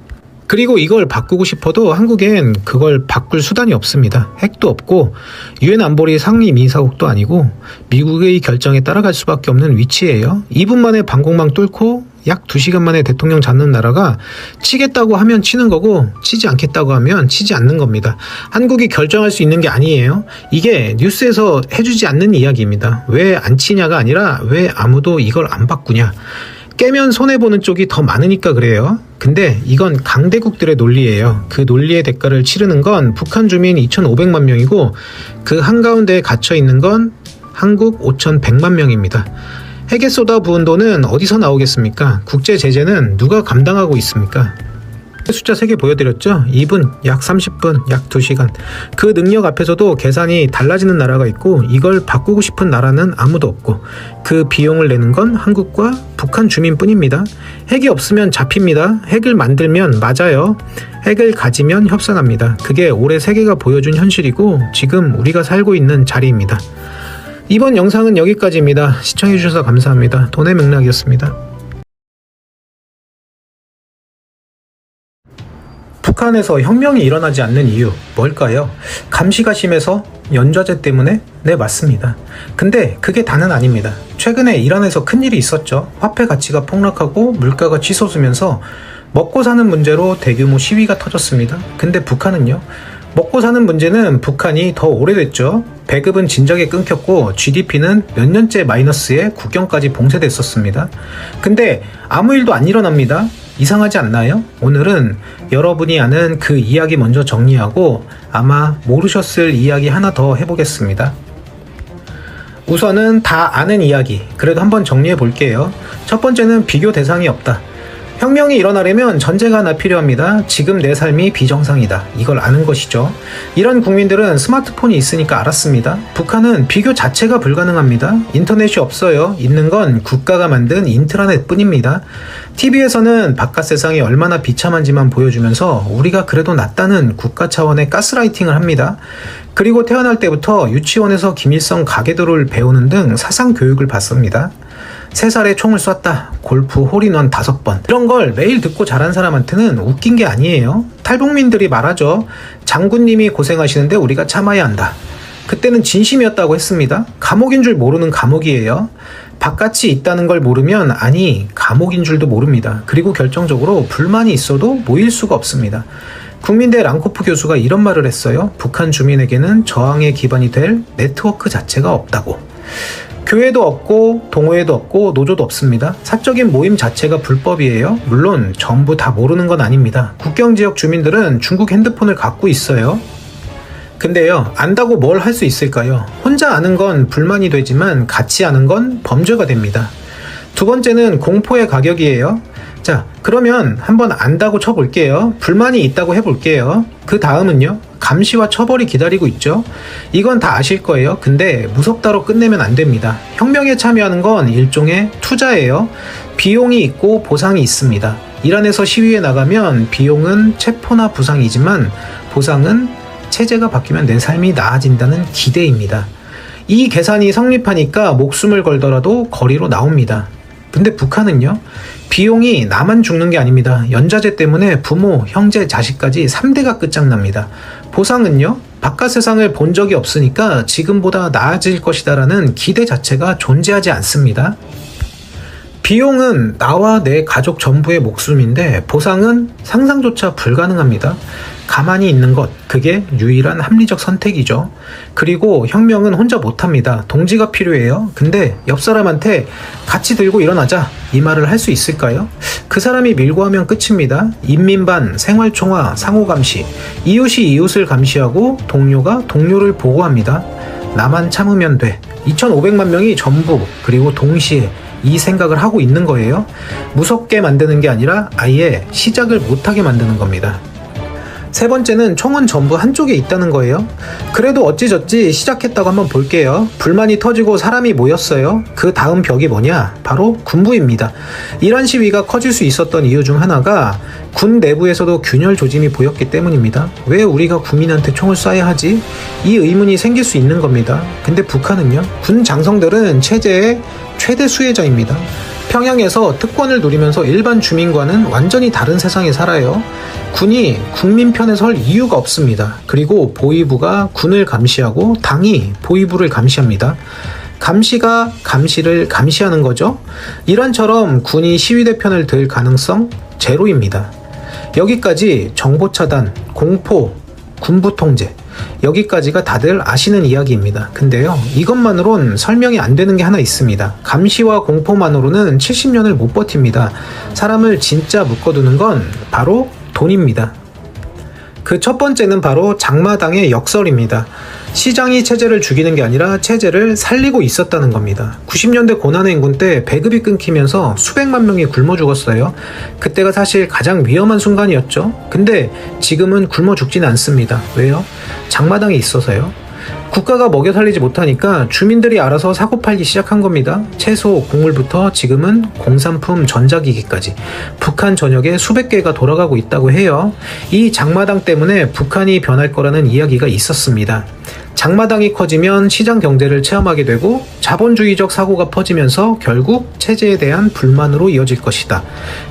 그리고 이걸 바꾸고 싶어도 한국엔 그걸 바꿀 수단이 없습니다. 핵도 없고 유엔 안보리 상임이사국도 아니고 미국의 결정에 따라갈 수밖에 없는 위치예요. 2분 만에 방공망 뚫고 약 2시간 만에 대통령 잡는 나라가 치겠다고 하면 치는 거고 치지 않겠다고 하면 치지 않는 겁니다. 한국이 결정할 수 있는 게 아니에요. 이게 뉴스에서 해주지 않는 이야기입니다. 왜 안 치냐가 아니라 왜 아무도 이걸 안 바꾸냐. 깨면 손해보는 쪽이 더 많으니까 그래요. 근데 이건 강대국들의 논리예요. 그 논리의 대가를 치르는 건 북한 주민 2,500만 명이고 그 한가운데에 갇혀있는 건 한국 5,100만 명입니다. 핵에 쏟아부은 돈은 어디서 나오겠습니까? 국제 제재는 누가 감당하고 있습니까? 숫자 3개 보여드렸죠? 2분, 약 30분, 약 2시간. 그 능력 앞에서도 계산이 달라지는 나라가 있고 이걸 바꾸고 싶은 나라는 아무도 없고 그 비용을 내는 건 한국과 북한 주민뿐입니다. 핵이 없으면 잡힙니다. 핵을 만들면 맞아요. 핵을 가지면 협상합니다. 그게 올해 세계가 보여준 현실이고 지금 우리가 살고 있는 자리입니다. 이번 영상은 여기까지입니다. 시청해주셔서 감사합니다. 돈의 맥락이었습니다. 북한에서 혁명이 일어나지 않는 이유 뭘까요? 감시가 심해서? 연좌제 때문에? 네, 맞습니다. 근데 그게 다는 아닙니다. 최근에 이란에서 큰일이 있었죠. 화폐 가치가 폭락하고 물가가 치솟으면서 먹고 사는 문제로 대규모 시위가 터졌습니다. 근데 북한은요? 먹고 사는 문제는 북한이 더 오래됐죠. 배급은 진작에 끊겼고 GDP는 몇 년째 마이너스에 국경까지 봉쇄됐었습니다. 근데 아무 일도 안 일어납니다. 이상하지 않나요? 오늘은 여러분이 아는 그 이야기 먼저 정리하고 아마 모르셨을 이야기 하나 더 해보겠습니다. 우선은 다 아는 이야기, 그래도 한번 정리해 볼게요. 첫 번째는 비교 대상이 없다. 혁명이 일어나려면 전제가 하나 필요합니다. 지금 내 삶이 비정상이다. 이걸 아는 것이죠. 이런 국민들은 스마트폰이 있으니까 알았습니다. 북한은 비교 자체가 불가능합니다. 인터넷이 없어요. 있는 건 국가가 만든 인트라넷 뿐입니다. TV에서는 바깥 세상이 얼마나 비참한지만 보여주면서 우리가 그래도 낫다는 국가 차원의 가스라이팅을 합니다. 그리고 태어날 때부터 유치원에서 김일성 가계도를 배우는 등 사상 교육을 받습니다. 3살에 총을 쐈다. 골프 홀인원 5번. 이런 걸 매일 듣고 자란 사람한테는 웃긴 게 아니에요. 탈북민들이 말하죠. 장군님이 고생하시는데 우리가 참아야 한다. 그때는 진심이었다고 했습니다. 감옥인 줄 모르는 감옥이에요. 바깥이 있다는 걸 모르면 아니 감옥인 줄도 모릅니다. 그리고 결정적으로 불만이 있어도 모일 수가 없습니다. 국민대 랑코프 교수가 이런 말을 했어요. 북한 주민에게는 저항의 기반이 될 네트워크 자체가 없다고. 교회도 없고 동호회도 없고 노조도 없습니다. 사적인 모임 자체가 불법이에요. 물론 전부 다 모르는 건 아닙니다. 국경지역 주민들은 중국 핸드폰을 갖고 있어요. 근데요, 안다고 뭘 할 수 있을까요? 혼자 아는 건 불만이 되지만 같이 아는 건 범죄가 됩니다. 두 번째는 공포의 가격이에요. 자, 그러면 한번 안다고 쳐볼게요. 불만이 있다고 해볼게요. 그 다음은요, 감시와 처벌이 기다리고 있죠. 이건 다 아실 거예요. 근데 무섭다로 끝내면 안 됩니다. 혁명에 참여하는 건 일종의 투자예요. 비용이 있고 보상이 있습니다. 이란에서 시위에 나가면 비용은 체포나 부상이지만 보상은 체제가 바뀌면 내 삶이 나아진다는 기대입니다. 이 계산이 성립하니까 목숨을 걸더라도 거리로 나옵니다. 근데 북한은요, 비용이 나만 죽는 게 아닙니다. 연좌제 때문에 부모, 형제, 자식까지 3대가 끝장납니다. 보상은요, 바깥 세상을 본 적이 없으니까 지금보다 나아질 것이다라는 기대 자체가 존재하지 않습니다. 비용은 나와 내 가족 전부의 목숨인데 보상은 상상조차 불가능합니다. 가만히 있는 것, 그게 유일한 합리적 선택이죠. 그리고 혁명은 혼자 못합니다. 동지가 필요해요. 근데 옆 사람한테 같이 들고 일어나자 이 말을 할 수 있을까요? 그 사람이 밀고 하면 끝입니다. 인민반, 생활총화, 상호감시, 이웃이 이웃을 감시하고 동료가 동료를 보호합니다. 나만 참으면 돼. 2,500만 명이 전부 그리고 동시에 이 생각을 하고 있는 거예요. 무섭게 만드는 게 아니라 아예 시작을 못하게 만드는 겁니다. 세 번째는 총은 전부 한쪽에 있다는 거예요. 그래도 어찌저찌 시작했다고 한번 볼게요. 불만이 터지고 사람이 모였어요. 그 다음 벽이 뭐냐? 바로 군부입니다. 이란 시위가 커질 수 있었던 이유 중 하나가 군 내부에서도 균열 조짐이 보였기 때문입니다. 왜 우리가 국민한테 총을 쏴야 하지? 이 의문이 생길 수 있는 겁니다. 근데 북한은요, 군 장성들은 체제의 최대 수혜자입니다. 평양에서 특권을 누리면서 일반 주민과는 완전히 다른 세상에 살아요. 군이 국민 편에 설 이유가 없습니다. 그리고 보위부가 군을 감시하고 당이 보위부를 감시합니다. 감시가 감시를 감시하는 거죠. 이란처럼 군이 시위대 편을 들 가능성 제로입니다. 여기까지 정보 차단, 공포, 군부 통제, 여기까지가 다들 아시는 이야기입니다. 근데요, 이것만으론 설명이 안 되는 게 하나 있습니다. 감시와 공포만으로는 70년을 못 버팁니다. 사람을 진짜 묶어두는 건 바로 돈입니다. 그 첫 번째는 바로 장마당의 역설입니다. 시장이 체제를 죽이는 게 아니라 체제를 살리고 있었다는 겁니다. 90년대 고난의 인군 때 배급이 끊기면서 수백만 명이 굶어 죽었어요. 그때가 사실 가장 위험한 순간이었죠. 근데 지금은 굶어 죽지는 않습니다. 왜요? 장마당이 있어서요. 국가가 먹여 살리지 못하니까 주민들이 알아서 사고팔기 시작한 겁니다. 채소, 곡물부터 지금은 공산품, 전자기기까지 북한 전역에 수백 개가 돌아가고 있다고 해요. 이 장마당 때문에 북한이 변할 거라는 이야기가 있었습니다. 장마당이 커지면 시장 경제를 체험하게 되고 자본주의적 사고가 퍼지면서 결국 체제에 대한 불만으로 이어질 것이다.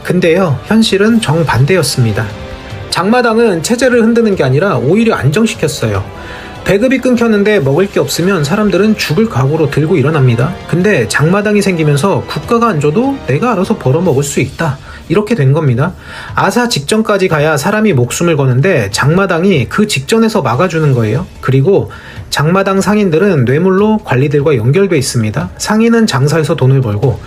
근데요, 현실은 정반대였습니다. 장마당은 체제를 흔드는 게 아니라 오히려 안정시켰어요. 배급이 끊겼는데 먹을 게 없으면 사람들은 죽을 각오로 들고 일어납니다. 근데 장마당이 생기면서 국가가 안 줘도 내가 알아서 벌어먹을 수 있다. 이렇게 된 겁니다. 아사 직전까지 가야 사람이 목숨을 거는데 장마당이 그 직전에서 막아주는 거예요. 그리고 장마당 상인들은 뇌물로 관리들과 연결돼 있습니다. 상인은 장사해서 돈을 벌고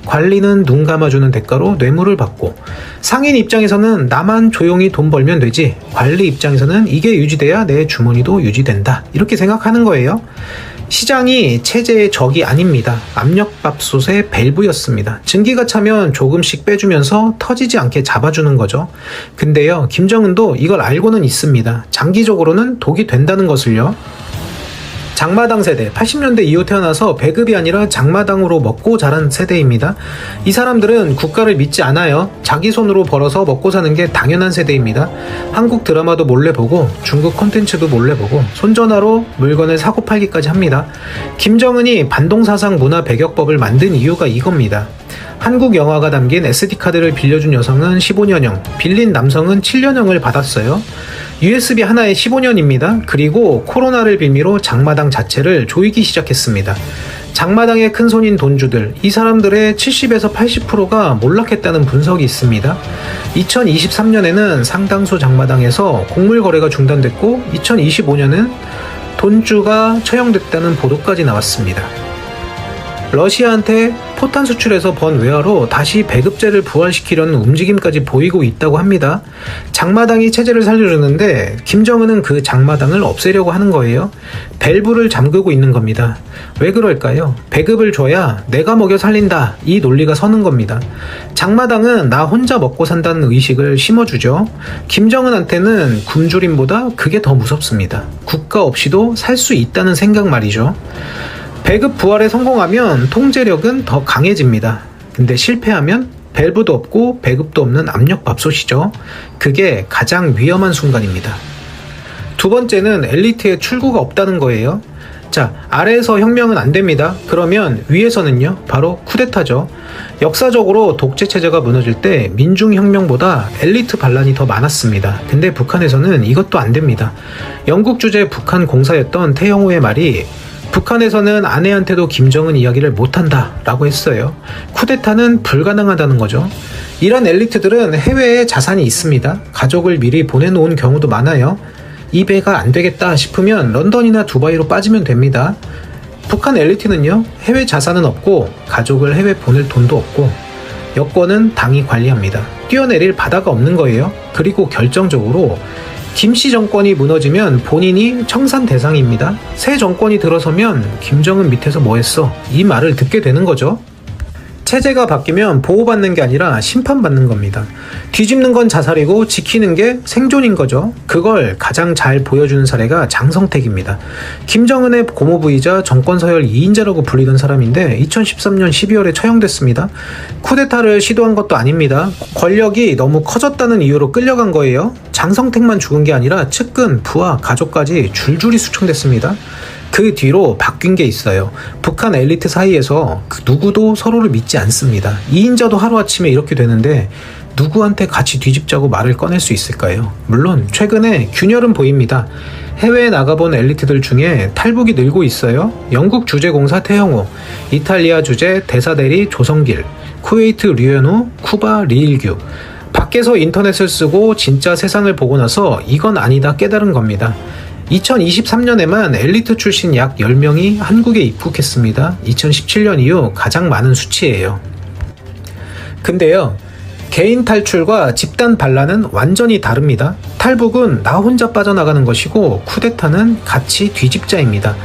관리는 눈 감아주는 대가로 뇌물을 받고, 상인 입장에서는 나만 조용히 돈 벌면 되지, 관리 입장에서는 이게 유지돼야 내 주머니도 유지된다, 이렇게 생각하는 거예요. 시장이 체제의 적이 아닙니다. 압력밥솥의 밸브였습니다. 증기가 차면 조금씩 빼주면서 터지지 않게 잡아주는 거죠. 근데요, 김정은도 이걸 알고는 있습니다. 장기적으로는 독이 된다는 것을요. 장마당 세대, 80년대 이후 태어나서 배급이 아니라 장마당으로 먹고 자란 세대입니다. 이 사람들은 국가를 믿지 않아요. 자기 손으로 벌어서 먹고 사는 게 당연한 세대입니다. 한국 드라마도 몰래 보고 중국 콘텐츠도 몰래 보고 손전화로 물건을 사고 팔기까지 합니다. 김정은이 반동사상 문화 배격법을 만든 이유가 이겁니다. 한국 영화가 담긴 SD카드를 빌려준 여성은 15년형, 빌린 남성은 7년형을 받았어요. USB 하나에 15년입니다. 그리고 코로나를 빌미로 장마당 자체를 조이기 시작했습니다. 장마당의 큰손인 돈주들, 이 사람들의 70에서 80%가 몰락했다는 분석이 있습니다. 2023년에는 상당수 장마당에서 곡물 거래가 중단됐고 2025년은 돈주가 처형됐다는 보도까지 나왔습니다. 러시아한테 포탄 수출해서 번 외화로 다시 배급제를 부활시키려는 움직임까지 보이고 있다고 합니다. 장마당이 체제를 살려주는데 김정은은 그 장마당을 없애려고 하는 거예요. 밸브를 잠그고 있는 겁니다. 왜 그럴까요? 배급을 줘야 내가 먹여 살린다, 이 논리가 서는 겁니다. 장마당은 나 혼자 먹고 산다는 의식을 심어주죠. 김정은한테는 굶주림보다 그게 더 무섭습니다. 국가 없이도 살 수 있다는 생각 말이죠. 배급 부활에 성공하면 통제력은 더 강해집니다. 근데 실패하면 밸브도 없고 배급도 없는 압력밥솥이죠. 그게 가장 위험한 순간입니다. 두 번째는 엘리트의 출구가 없다는 거예요. 자, 아래에서 혁명은 안 됩니다. 그러면 위에서는요? 바로 쿠데타죠. 역사적으로 독재체제가 무너질 때 민중혁명보다 엘리트 반란이 더 많았습니다. 근데 북한에서는 이것도 안 됩니다. 영국 주재 북한 공사였던 태영호의 말이 북한에서는 아내한테도 김정은 이야기를 못한다 라고 했어요. 쿠데타는 불가능하다는 거죠. 이런 엘리트들은 해외에 자산이 있습니다. 가족을 미리 보내놓은 경우도 많아요. 이 배가 안 되겠다 싶으면 런던이나 두바이로 빠지면 됩니다. 북한 엘리트는요, 해외 자산은 없고 가족을 해외 보낼 돈도 없고 여권은 당이 관리합니다. 뛰어내릴 바다가 없는 거예요. 그리고 결정적으로 김씨 정권이 무너지면 본인이 청산 대상입니다. 새 정권이 들어서면 김정은 밑에서 뭐 했어? 이 말을 듣게 되는 거죠. 체제가 바뀌면 보호받는 게 아니라 심판받는 겁니다. 뒤집는 건 자살이고 지키는 게 생존인 거죠. 그걸 가장 잘 보여주는 사례가 장성택입니다. 김정은의 고모부이자 정권 서열 2인자라고 불리던 사람인데 2013년 12월에 처형됐습니다. 쿠데타를 시도한 것도 아닙니다. 권력이 너무 커졌다는 이유로 끌려간 거예요. 장성택만 죽은 게 아니라 측근, 부하, 가족까지 줄줄이 수청됐습니다. 그 뒤로 바뀐 게 있어요. 북한 엘리트 사이에서 누구도 서로를 믿지 않습니다. 2인자도 하루아침에 이렇게 되는데 누구한테 같이 뒤집자고 말을 꺼낼 수 있을까요? 물론 최근에 균열은 보입니다. 해외에 나가본 엘리트들 중에 탈북이 늘고 있어요. 영국 주재공사 태영호, 이탈리아 주재 대사대리 조성길, 쿠웨이트 류현우, 쿠바 리일규. 밖에서 인터넷을 쓰고 진짜 세상을 보고 나서 이건 아니다 깨달은 겁니다. 2023년에만 엘리트 출신 약 10명이 한국에 입국했습니다. 2017년 이후 가장 많은 수치예요. 근데요, 개인 탈출과 집단 반란은 완전히 다릅니다. 탈북은 나 혼자 빠져나가는 것이고 쿠데타는 같이 뒤집자입니다.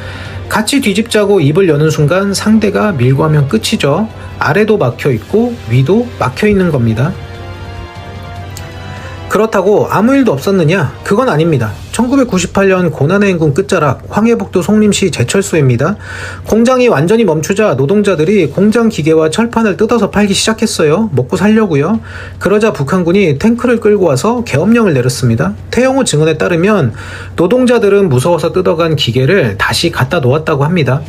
같이 뒤집자고 입을 여는 순간 상대가 밀고 하면 끝이죠. 아래도 막혀있고 위도 막혀있는 겁니다. 그렇다고 아무 일도 없었느냐? 그건 아닙니다. 1998년 고난의 행군 끝자락 황해북도 송림시 제철소입니다. 공장이 완전히 멈추자 노동자들이 공장 기계와 철판을 뜯어서 팔기 시작했어요. 먹고 살려고요. 그러자 북한군이 탱크를 끌고 와서 계엄령을 내렸습니다. 태영호 증언에 따르면 노동자들은 무서워서 뜯어간 기계를 다시 갖다 놓았다고 합니다.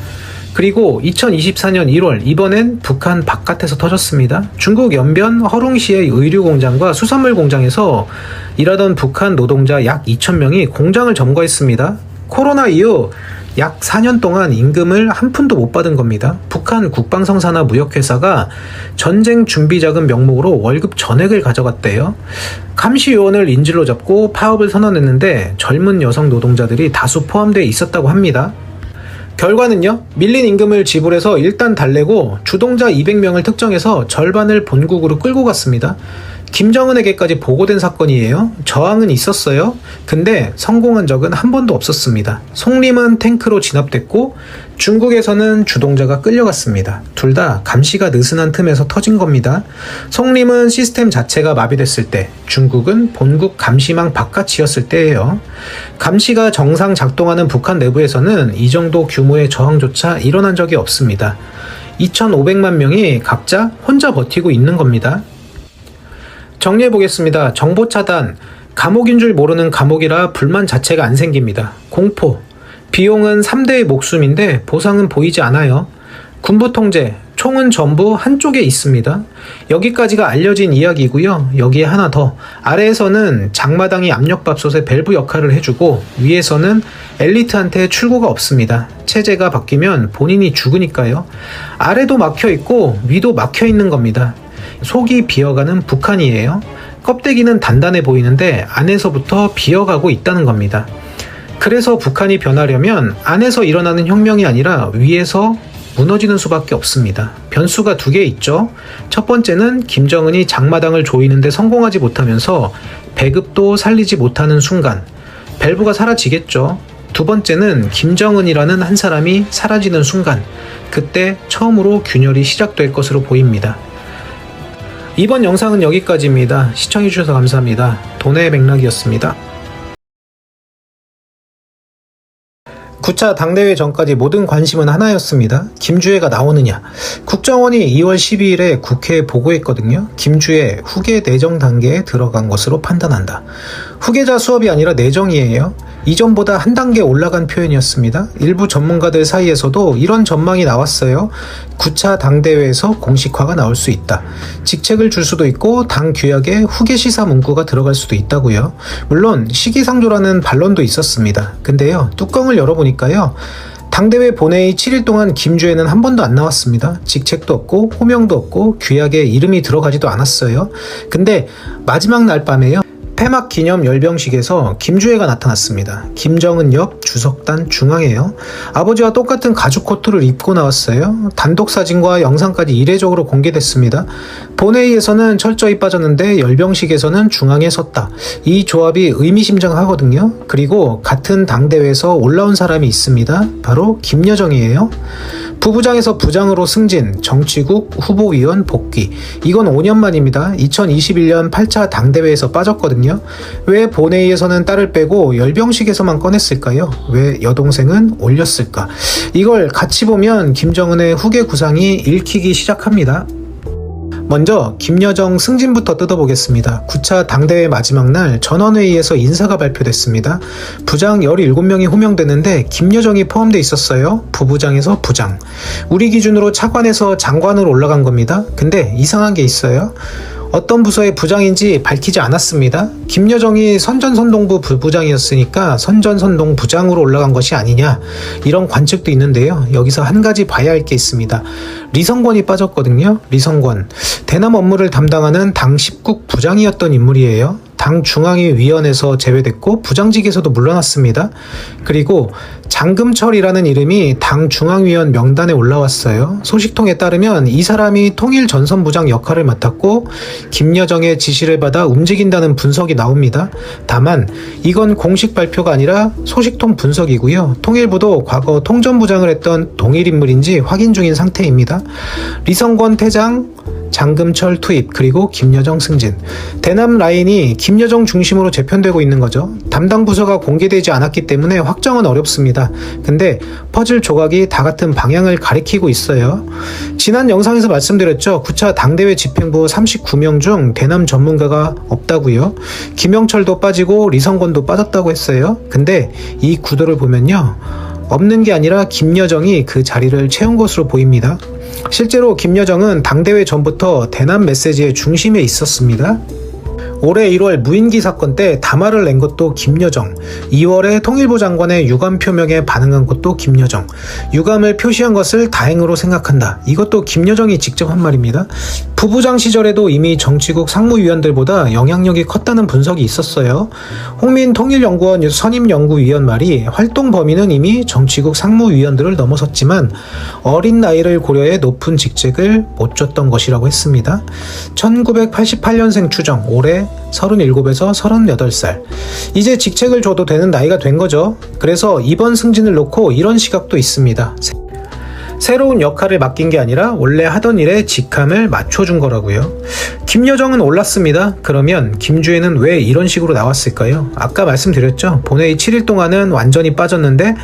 그리고 2024년 1월 이번엔 북한 바깥에서 터졌습니다. 중국 연변 허룽시의 의류공장과 수산물 공장에서 일하던 북한 노동자 약 2,000명이 공장을 점거했습니다. 코로나 이후 약 4년 동안 임금을 한 푼도 못 받은 겁니다. 북한 국방성산화 무역회사가 전쟁 준비자금 명목으로 월급 전액을 가져갔대요. 감시요원을 인질로 잡고 파업을 선언했는데 젊은 여성 노동자들이 다수 포함되어 있었다고 합니다. 결과는요, 밀린 임금을 지불해서 일단 달래고 주동자 200명을 특정해서 절반을 본국으로 끌고 갔습니다. 김정은에게까지 보고된 사건이에요. 저항은 있었어요. 근데 성공한 적은 한 번도 없었습니다. 송림은 탱크로 진압됐고 중국에서는 주동자가 끌려갔습니다. 둘 다 감시가 느슨한 틈에서 터진 겁니다. 송림은 시스템 자체가 마비됐을 때, 중국은 본국 감시망 바깥이었을 때예요. 감시가 정상 작동하는 북한 내부에서는 이 정도 규모의 저항조차 일어난 적이 없습니다. 2,500만 명이 각자 혼자 버티고 있는 겁니다. 정리해보겠습니다. 정보 차단, 감옥인 줄 모르는 감옥이라 불만 자체가 안 생깁니다. 공포, 비용은 3대의 목숨인데 보상은 보이지 않아요. 군부 통제, 총은 전부 한쪽에 있습니다. 여기까지가 알려진 이야기고요. 여기에 하나 더, 아래에서는 장마당이 압력밥솥의 밸브 역할을 해주고 위에서는 엘리트한테 출구가 없습니다. 체제가 바뀌면 본인이 죽으니까요. 아래도 막혀있고 위도 막혀있는 겁니다. 속이 비어가는 북한이에요. 껍데기는 단단해 보이는데 안에서부터 비어가고 있다는 겁니다. 그래서 북한이 변하려면 안에서 일어나는 혁명이 아니라 위에서 무너지는 수밖에 없습니다. 변수가 2개 있죠. 첫 번째는 김정은이 장마당을 조이는데 성공하지 못하면서 배급도 살리지 못하는 순간 밸브가 사라지겠죠. 두 번째는 김정은이라는 한 사람이 사라지는 순간, 그때 처음으로 균열이 시작될 것으로 보입니다. 이번 영상은 여기까지입니다. 시청해주셔서 감사합니다. 돈의 맥락이었습니다. 9차 당대회 전까지 모든 관심은 하나였습니다. 김주애가 나오느냐. 국정원이 2월 12일에 국회에 보고했거든요. 김주애 후계 내정 단계에 들어간 것으로 판단한다. 후계자 수업이 아니라 내정이에요. 이전보다 한 단계 올라간 표현이었습니다. 일부 전문가들 사이에서도 이런 전망이 나왔어요. 9차 당대회에서 공식화가 나올 수 있다. 직책을 줄 수도 있고 당 규약에 후계 시사 문구가 들어갈 수도 있다고요. 물론 시기상조라는 반론도 있었습니다. 근데요, 뚜껑을 열어보니까요, 당대회 본회의 7일 동안 김주애는 한 번도 안 나왔습니다. 직책도 없고 호명도 없고 규약에 이름이 들어가지도 않았어요. 근데 마지막 날 밤에요, 폐막 기념 열병식에서 김주애가 나타났습니다. 김정은 옆 주석단 중앙에요. 아버지와 똑같은 가죽 코트를 입고 나왔어요. 단독 사진과 영상까지 이례적으로 공개됐습니다. 본회의에서는 철저히 빠졌는데 열병식에서는 중앙에 섰다. 이 조합이 의미심장하거든요. 그리고 같은 당대회에서 올라온 사람이 있습니다. 바로 김여정이에요. 부부장에서 부장으로 승진, 정치국 후보위원 복귀. 이건 5년 만입니다. 2021년 8차 당대회에서 빠졌거든요. 왜 본회의에서는 딸을 빼고 열병식에서만 꺼냈을까요? 왜 여동생은 올렸을까? 이걸 같이 보면 김정은의 후계 구상이 읽히기 시작합니다. 먼저 김여정 승진부터 뜯어보겠습니다. 9차 당대회 마지막 날 전원회의에서 인사가 발표됐습니다. 부장 17명이 호명되는데 김여정이 포함되어 있었어요. 부부장에서 부장. 우리 기준으로 차관에서 장관으로 올라간 겁니다. 근데 이상한 게 있어요. 어떤 부서의 부장인지 밝히지 않았습니다. 김여정이 선전선동부 부부장이었으니까 선전선동 부장으로 올라간 것이 아니냐, 이런 관측도 있는데요. 여기서 한 가지 봐야 할 게 있습니다. 리성권이 빠졌거든요. 리성권, 대남 업무를 담당하는 당 10국 부장이었던 인물이에요. 당 중앙위원회에서 제외됐고 부장직에서도 물러났습니다. 그리고 장금철이라는 이름이 당 중앙위원 명단에 올라왔어요. 소식통에 따르면 이 사람이 통일전선부장 역할을 맡았고 김여정의 지시를 받아 움직인다는 분석이 나옵니다. 다만 이건 공식 발표가 아니라 소식통 분석이고요. 통일부도 과거 통전부장을 했던 동일 인물인지 확인 중인 상태입니다. 리성권 퇴장, 장금철 투입, 그리고 김여정 승진. 대남 라인이 김여정 중심으로 재편되고 있는 거죠. 담당 부서가 공개되지 않았기 때문에 확정은 어렵습니다. 근데 퍼즐 조각이 다 같은 방향을 가리키고 있어요. 지난 영상에서 말씀드렸죠. 9차 당대회 집행부 39명 중 대남 전문가가 없다고요. 김영철도 빠지고 리성권도 빠졌다고 했어요. 근데 이 구도를 보면요, 없는 게 아니라 김여정이 그 자리를 채운 것으로 보입니다. 실제로 김여정은 당대회 전부터 대남 메시지의 중심에 있었습니다. 올해 1월 무인기 사건 때 담화를 낸 것도 김여정, 2월에 통일부 장관의 유감 표명에 반응한 것도 김여정, 유감을 표시한 것을 다행으로 생각한다. 이것도 김여정이 직접 한 말입니다. 부부장 시절에도 이미 정치국 상무위원들보다 영향력이 컸다는 분석이 있었어요. 홍민 통일연구원 선임연구위원 말이 활동 범위는 이미 정치국 상무위원들을 넘어섰지만 어린 나이를 고려해 높은 직책을 못 줬던 것이라고 했습니다. 1988년생 추정, 올해 37에서 38살. 이제 직책을 줘도 되는 나이가 된 거죠. 그래서 이번 승진을 놓고 이런 시각도 있습니다. 새로운 역할을 맡긴 게 아니라 원래 하던 일에 직함을 맞춰준 거라고요. 김여정은 올랐습니다. 그러면 김주애는 왜 이런 식으로 나왔을까요? 아까 말씀드렸죠. 본회의 7일 동안은 완전히 빠졌는데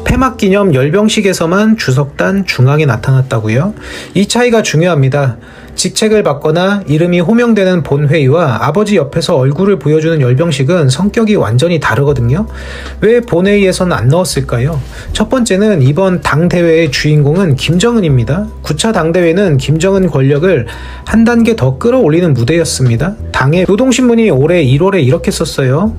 폐막기념 열병식에서만 주석단 중앙에 나타났다고요. 이 차이가 중요합니다. 직책을 받거나 이름이 호명되는 본회의와 아버지 옆에서 얼굴을 보여주는 열병식은 성격이 완전히 다르거든요. 왜 본회의에서는 안 넣었을까요? 첫 번째는 이번 당대회의 주인공은 김정은입니다. 9차 당대회는 김정은 권력을 한 단계 더 끌어올리는 무대였습니다. 당의 노동신문이 올해 1월에 이렇게 썼어요.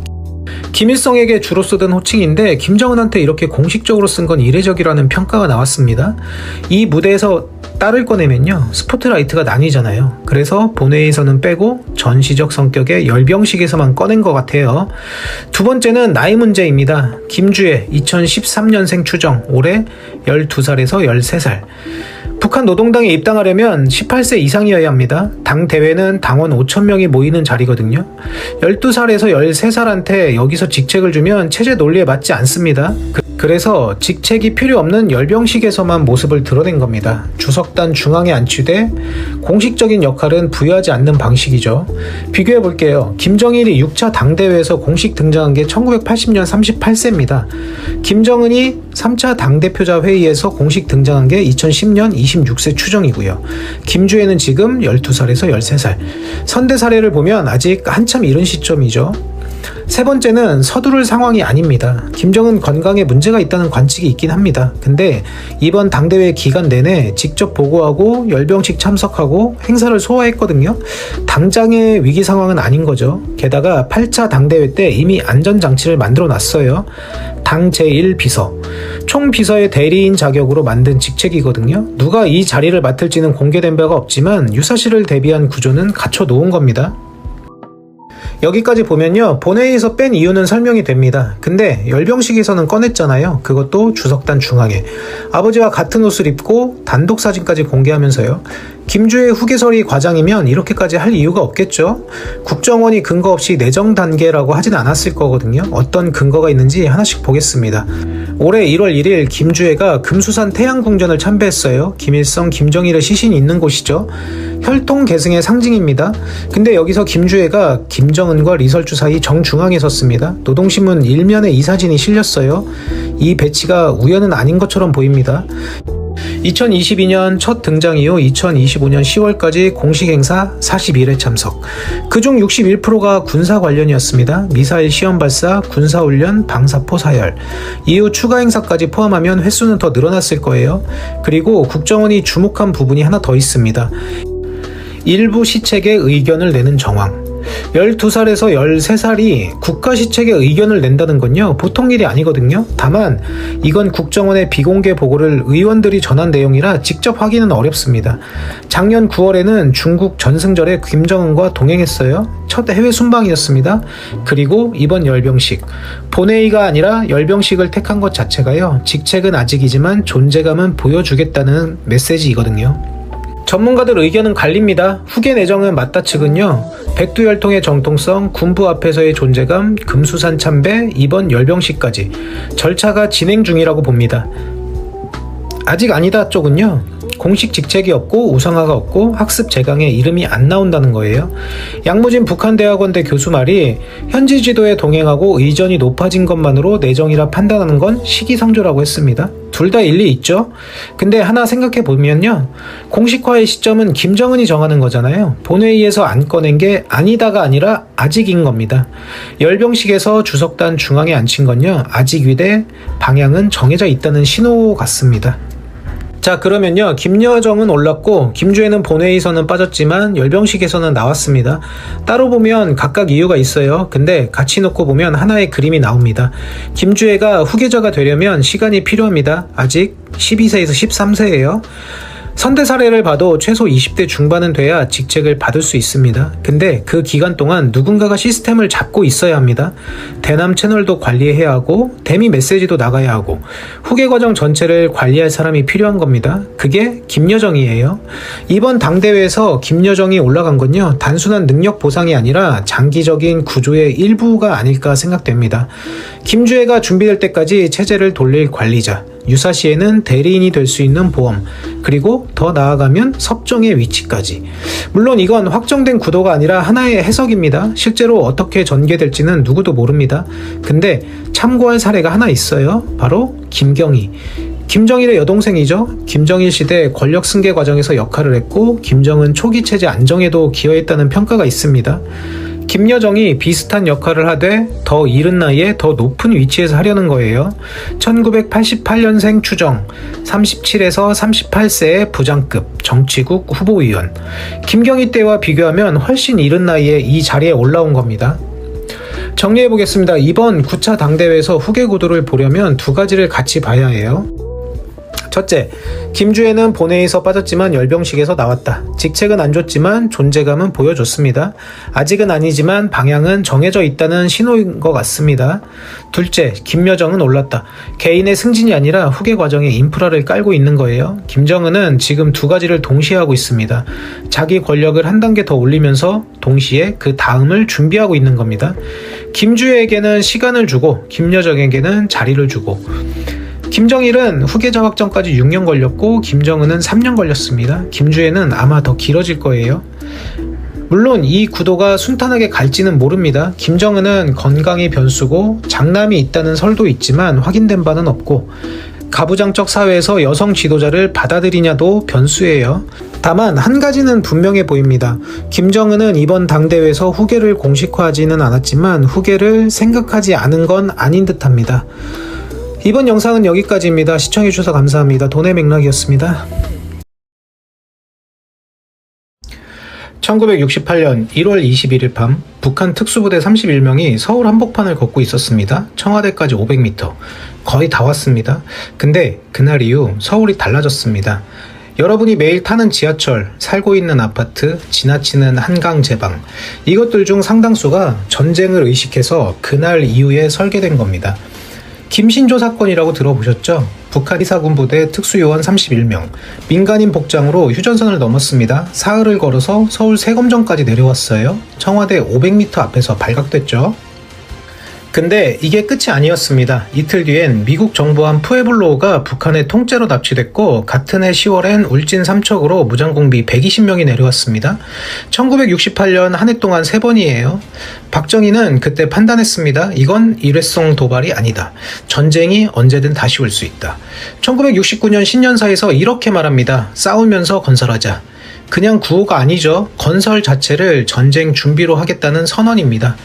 김일성에게 주로 쓰던 호칭인데 김정은한테 이렇게 공식적으로 쓴 건 이례적이라는 평가가 나왔습니다. 이 무대에서 딸을 꺼내면요, 스포트라이트가 나뉘잖아요. 그래서 본회의에서는 빼고 전시적 성격의 열병식에서만 꺼낸 것 같아요. 두 번째는 나이 문제입니다. 김주애 2013년생 추정, 올해 12살에서 13살. 북한 노동당에 입당하려면 18세 이상이어야 합니다. 당 대회는 당원 5,000명이 모이는 자리거든요. 12살에서 13살한테 여기서 직책을 주면 체제 논리에 맞지 않습니다. 그래서 직책이 필요 없는 열병식에서만 모습을 드러낸 겁니다. 주석단 중앙에 안치돼 공식적인 역할은 부여하지 않는 방식이죠. 비교해 볼게요. 김정일이 6차 당대회에서 공식 등장한 게 1980년 38세입니다. 김정은이 3차 당대표자 회의에서 공식 등장한 게 2010년 26세 추정이고요. 김주애는 지금 12살에서 13살. 선대 사례를 보면 아직 한참 이른 시점이죠. 세 번째는 서두를 상황이 아닙니다. 김정은 건강에 문제가 있다는 관측이 있긴 합니다. 근데 이번 당대회 기간 내내 직접 보고하고 열병식 참석하고 행사를 소화했거든요. 당장의 위기 상황은 아닌 거죠. 게다가 8차 당대회 때 이미 안전장치를 만들어 놨어요. 당 제1비서, 총비서의 대리인 자격으로 만든 직책이거든요. 누가 이 자리를 맡을지는 공개된 바가 없지만 유사시를 대비한 구조는 갖춰 놓은 겁니다. 여기까지 보면요, 본회의에서 뺀 이유는 설명이 됩니다. 근데 열병식에서는 꺼냈잖아요. 그것도 주석단 중앙에 아버지와 같은 옷을 입고 단독 사진까지 공개하면서요. 김주애 후계설이 과장이면 이렇게까지 할 이유가 없겠죠. 국정원이 근거 없이 내정 단계라고 하진 않았을 거거든요. 어떤 근거가 있는지 하나씩 보겠습니다. 올해 1월 1일 김주애가 금수산 태양궁전을 참배했어요. 김일성, 김정일의 시신이 있는 곳이죠. 혈통 계승의 상징입니다. 근데 여기서 김주애가 김정은과 리설주 사이 정중앙에 섰습니다. 노동신문 1면에 이 사진이 실렸어요. 이 배치가 우연은 아닌 것처럼 보입니다. 2022년 첫 등장 이후 2025년 10월까지 공식 행사 41회 참석. 그중 61%가 군사 관련이었습니다. 미사일 시험 발사, 군사훈련, 방사포 사열. 이후 추가 행사까지 포함하면 횟수는 더 늘어났을 거예요. 그리고 국정원이 주목한 부분이 하나 더 있습니다. 일부 시책에 의견을 내는 정황. 12살에서 13살이 국가시책에 의견을 낸다는 건요, 보통 일이 아니거든요. 다만 이건 국정원의 비공개 보고를 의원들이 전한 내용이라 직접 확인은 어렵습니다. 작년 9월에는 중국 전승절에 김정은과 동행했어요. 첫 해외 순방이었습니다. 그리고 이번 열병식, 본회의가 아니라 열병식을 택한 것 자체가요, 직책은 아직이지만 존재감은 보여주겠다는 메시지이거든요. 전문가들 의견은 갈립니다. 후계 내정은 맞다 측은요, 백두혈통의 정통성, 군부 앞에서의 존재감, 금수산 참배, 이번 열병식까지 절차가 진행 중이라고 봅니다. 아직 아니다 쪽은요, 공식 직책이 없고 우상화가 없고 학습 재강에 이름이 안 나온다는 거예요. 양무진 북한대학원대 교수 말이 현지 지도에 동행하고 의전이 높아진 것만으로 내정이라 판단하는 건 시기상조라고 했습니다. 둘 다 일리 있죠. 근데 하나 생각해 보면요, 공식화의 시점은 김정은이 정하는 거잖아요. 본회의에서 안 꺼낸 게 아니다가 아니라 아직인 겁니다. 열병식에서 주석단 중앙에 앉힌 건요, 아직 위대 방향은 정해져 있다는 신호 같습니다. 자, 그러면요, 김여정은 올랐고 김주혜는 본회의에서는 빠졌지만 열병식에서는 나왔습니다. 따로 보면 각각 이유가 있어요. 근데 같이 놓고 보면 하나의 그림이 나옵니다. 김주혜가 후계자가 되려면 시간이 필요합니다. 아직 12세에서 13세예요. 선대 사례를 봐도 최소 20대 중반은 돼야 직책을 받을 수 있습니다. 근데 그 기간 동안 누군가가 시스템을 잡고 있어야 합니다. 대남 채널도 관리해야 하고 대미 메시지도 나가야 하고 후계 과정 전체를 관리할 사람이 필요한 겁니다. 그게 김여정이에요. 이번 당대회에서 김여정이 올라간 건요, 단순한 능력 보상이 아니라 장기적인 구조의 일부가 아닐까 생각됩니다. 김주혜가 준비될 때까지 체제를 돌릴 관리자, 유사시에는 대리인이 될 수 있는 보험, 그리고 더 나아가면 섭정의 위치까지. 물론 이건 확정된 구도가 아니라 하나의 해석입니다. 실제로 어떻게 전개될지는 누구도 모릅니다. 근데 참고할 사례가 하나 있어요. 바로 김경희. 김정일의 여동생이죠. 김정일 시대 권력 승계 과정에서 역할을 했고 김정은 초기 체제 안정에도 기여했다는 평가가 있습니다. 김여정이 비슷한 역할을 하되 더 이른 나이에 더 높은 위치에서 하려는 거예요. 1988년생 추정, 37에서 38세의 부장급 정치국 후보위원. 김경희 때와 비교하면 훨씬 이른 나이에 이 자리에 올라온 겁니다. 정리해보겠습니다. 이번 9차 당대회에서 후계 구도를 보려면 두 가지를 같이 봐야 해요. 첫째, 김주혜는 본회의에서 빠졌지만 열병식에서 나왔다. 직책은 안 줬지만 존재감은 보여줬습니다. 아직은 아니지만 방향은 정해져 있다는 신호인 것 같습니다. 둘째, 김여정은 올랐다. 개인의 승진이 아니라 후계 과정에 인프라를 깔고 있는 거예요. 김정은은 지금 두 가지를 동시에 하고 있습니다. 자기 권력을 한 단계 더 올리면서 동시에 그 다음을 준비하고 있는 겁니다. 김주혜에게는 시간을 주고 김여정에게는 자리를 주고. 김정일은 후계자 확정까지 6년 걸렸고 김정은은 3년 걸렸습니다. 김주혜는 아마 더 길어질 거예요. 물론 이 구도가 순탄하게 갈지는 모릅니다. 김정은은 건강이 변수고 장남이 있다는 설도 있지만 확인된 바는 없고 가부장적 사회에서 여성 지도자를 받아들이냐도 변수예요. 다만 한 가지는 분명해 보입니다. 김정은은 이번 당대회에서 후계를 공식화하지는 않았지만 후계를 생각하지 않은 건 아닌 듯합니다. 이번 영상은 여기까지입니다. 시청해주셔서 감사합니다. 돈의 맥락이었습니다. 1968년 1월 21일 밤 북한 특수부대 31명이 서울 한복판을 걷고 있었습니다. 청와대까지 500m. 거의 다 왔습니다. 근데 그날 이후 서울이 달라졌습니다. 여러분이 매일 타는 지하철, 살고 있는 아파트, 지나치는 한강 제방, 이것들 중 상당수가 전쟁을 의식해서 그날 이후에 설계된 겁니다. 김신조 사건이라고 들어보셨죠? 북한 이사군 부대 특수요원 31명, 민간인 복장으로 휴전선을 넘었습니다. 사흘을 걸어서 서울 세검정까지 내려왔어요. 청와대 500m 앞에서 발각됐죠. 근데 이게 끝이 아니었습니다. 이틀 뒤엔 미국 정보함 푸에블로우가 북한의 통째로 납치됐고 같은 해 10월엔 울진 삼척으로 무장공비 120명이 내려왔습니다. 1968년 한 해 동안 3번이에요. 박정희는 그때 판단했습니다. 이건 일회성 도발이 아니다. 전쟁이 언제든 다시 올 수 있다. 1969년 신년사에서 이렇게 말합니다. 싸우면서 건설하자. 그냥 구호가 아니죠. 건설 자체를 전쟁 준비로 하겠다는 선언입니다.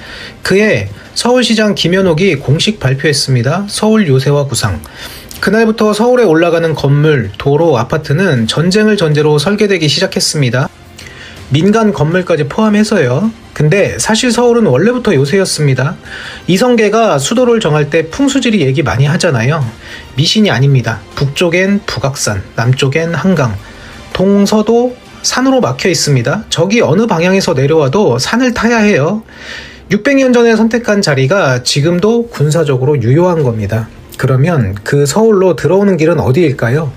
그해 서울시장 김현옥이 공식 발표했습니다. 서울 요새화 구상. 그날부터 서울에 올라가는 건물, 도로, 아파트는 전쟁을 전제로 설계되기 시작했습니다. 민간 건물까지 포함해서요. 근데 사실 서울은 원래부터 요새였습니다. 이성계가 수도를 정할 때 풍수지리 얘기 많이 하잖아요. 미신이 아닙니다. 북쪽엔 북악산, 남쪽엔 한강, 동서도 산으로 막혀 있습니다. 저기 어느 방향에서 내려와도 산을 타야 해요. 600년 전에 선택한 자리가 지금도 군사적으로 유효한 겁니다. 그러면 그 서울로 들어오는 길은 어디일까요?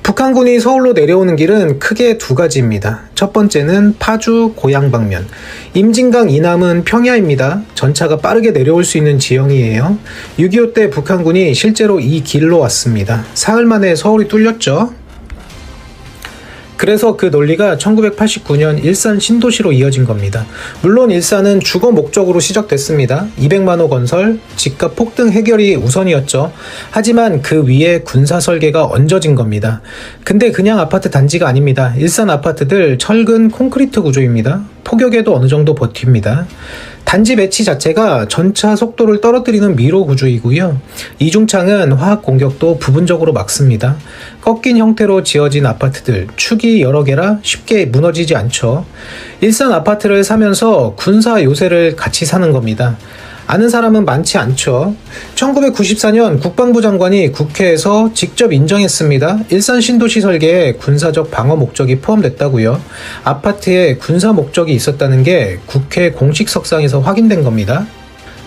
북한군이 서울로 내려오는 길은 크게 두 가지입니다. 첫 번째는 파주 고양 방면, 임진강 이남은 평야입니다. 전차가 빠르게 내려올 수 있는 지형이에요. 6.25 때 북한군이 실제로 이 길로 왔습니다. 사흘 만에 서울이 뚫렸죠. 그래서 그 논리가 1989년 일산 신도시로 이어진 겁니다. 물론 일산은 주거 목적으로 시작됐습니다. 200만 호 건설, 집값 폭등 해결이 우선이었죠. 하지만 그 위에 군사 설계가 얹어진 겁니다. 근데 그냥 아파트 단지가 아닙니다. 일산 아파트들 철근 콘크리트 구조입니다. 폭격에도 어느 정도 버팁니다. 단지 배치 자체가 전차 속도를 떨어뜨리는 미로 구조이고요. 이중창은 화학 공격도 부분적으로 막습니다. 꺾인 형태로 지어진 아파트들, 축이 여러 개라 쉽게 무너지지 않죠. 일산 아파트를 사면서 군사 요새를 같이 사는 겁니다. 아는 사람은 많지 않죠. 1994년 국방부 장관이 국회에서 직접 인정했습니다. 일산 신도시 설계에 군사적 방어 목적이 포함됐다고요. 아파트에 군사 목적이 있었다는 게 국회 공식석상에서 확인된 겁니다.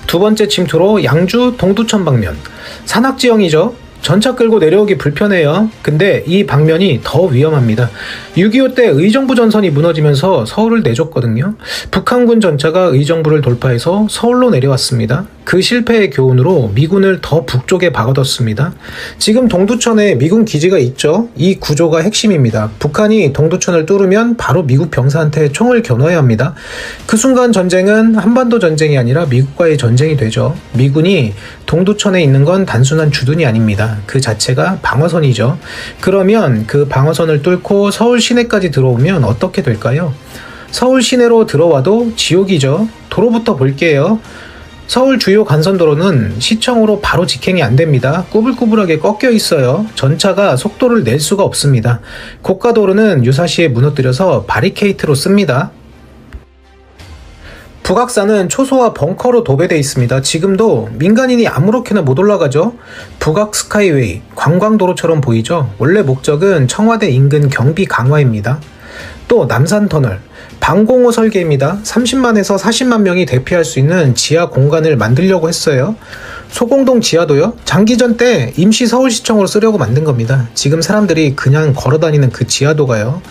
두 번째 침투로 양주 동두천 방면. 산악지형이죠. 전차 끌고 내려오기 불편해요. 근데 이 방면이 더 위험합니다. 6.25 때 의정부 전선이 무너지면서 서울을 내줬거든요. 북한군 전차가 의정부를 돌파해서 서울로 내려왔습니다. 그 실패의 교훈으로 미군을 더 북쪽에 박아뒀습니다. 지금 동두천에 미군 기지가 있죠. 이 구조가 핵심입니다. 북한이 동두천을 뚫으면 바로 미국 병사한테 총을 겨눠야 합니다. 그 순간 전쟁은 한반도 전쟁이 아니라 미국과의 전쟁이 되죠. 미군이 동두천에 있는 건 단순한 주둔이 아닙니다. 그 자체가 방어선이죠. 그러면 그 방어선을 뚫고 서울 시내까지 들어오면 어떻게 될까요? 서울 시내로 들어와도 지옥이죠. 도로부터 볼게요. 서울 주요 간선도로는 시청으로 바로 직행이 안 됩니다. 꾸불꾸불하게 꺾여 있어요. 전차가 속도를 낼 수가 없습니다. 고가도로는 유사시에 무너뜨려서 바리케이트로 씁니다. 북악산은 초소와 벙커로 도배되어 있습니다. 지금도 민간인이 아무렇게나 못 올라가죠. 북악 스카이웨이, 관광도로처럼 보이죠. 원래 목적은 청와대 인근 경비 강화입니다. 또 남산터널, 방공호 설계입니다. 30만에서 40만 명이 대피할 수 있는 지하 공간을 만들려고 했어요. 소공동 지하도요? 장기전 때 임시 서울시청으로 쓰려고 만든 겁니다. 지금 사람들이 그냥 걸어다니는 그 지하도가요.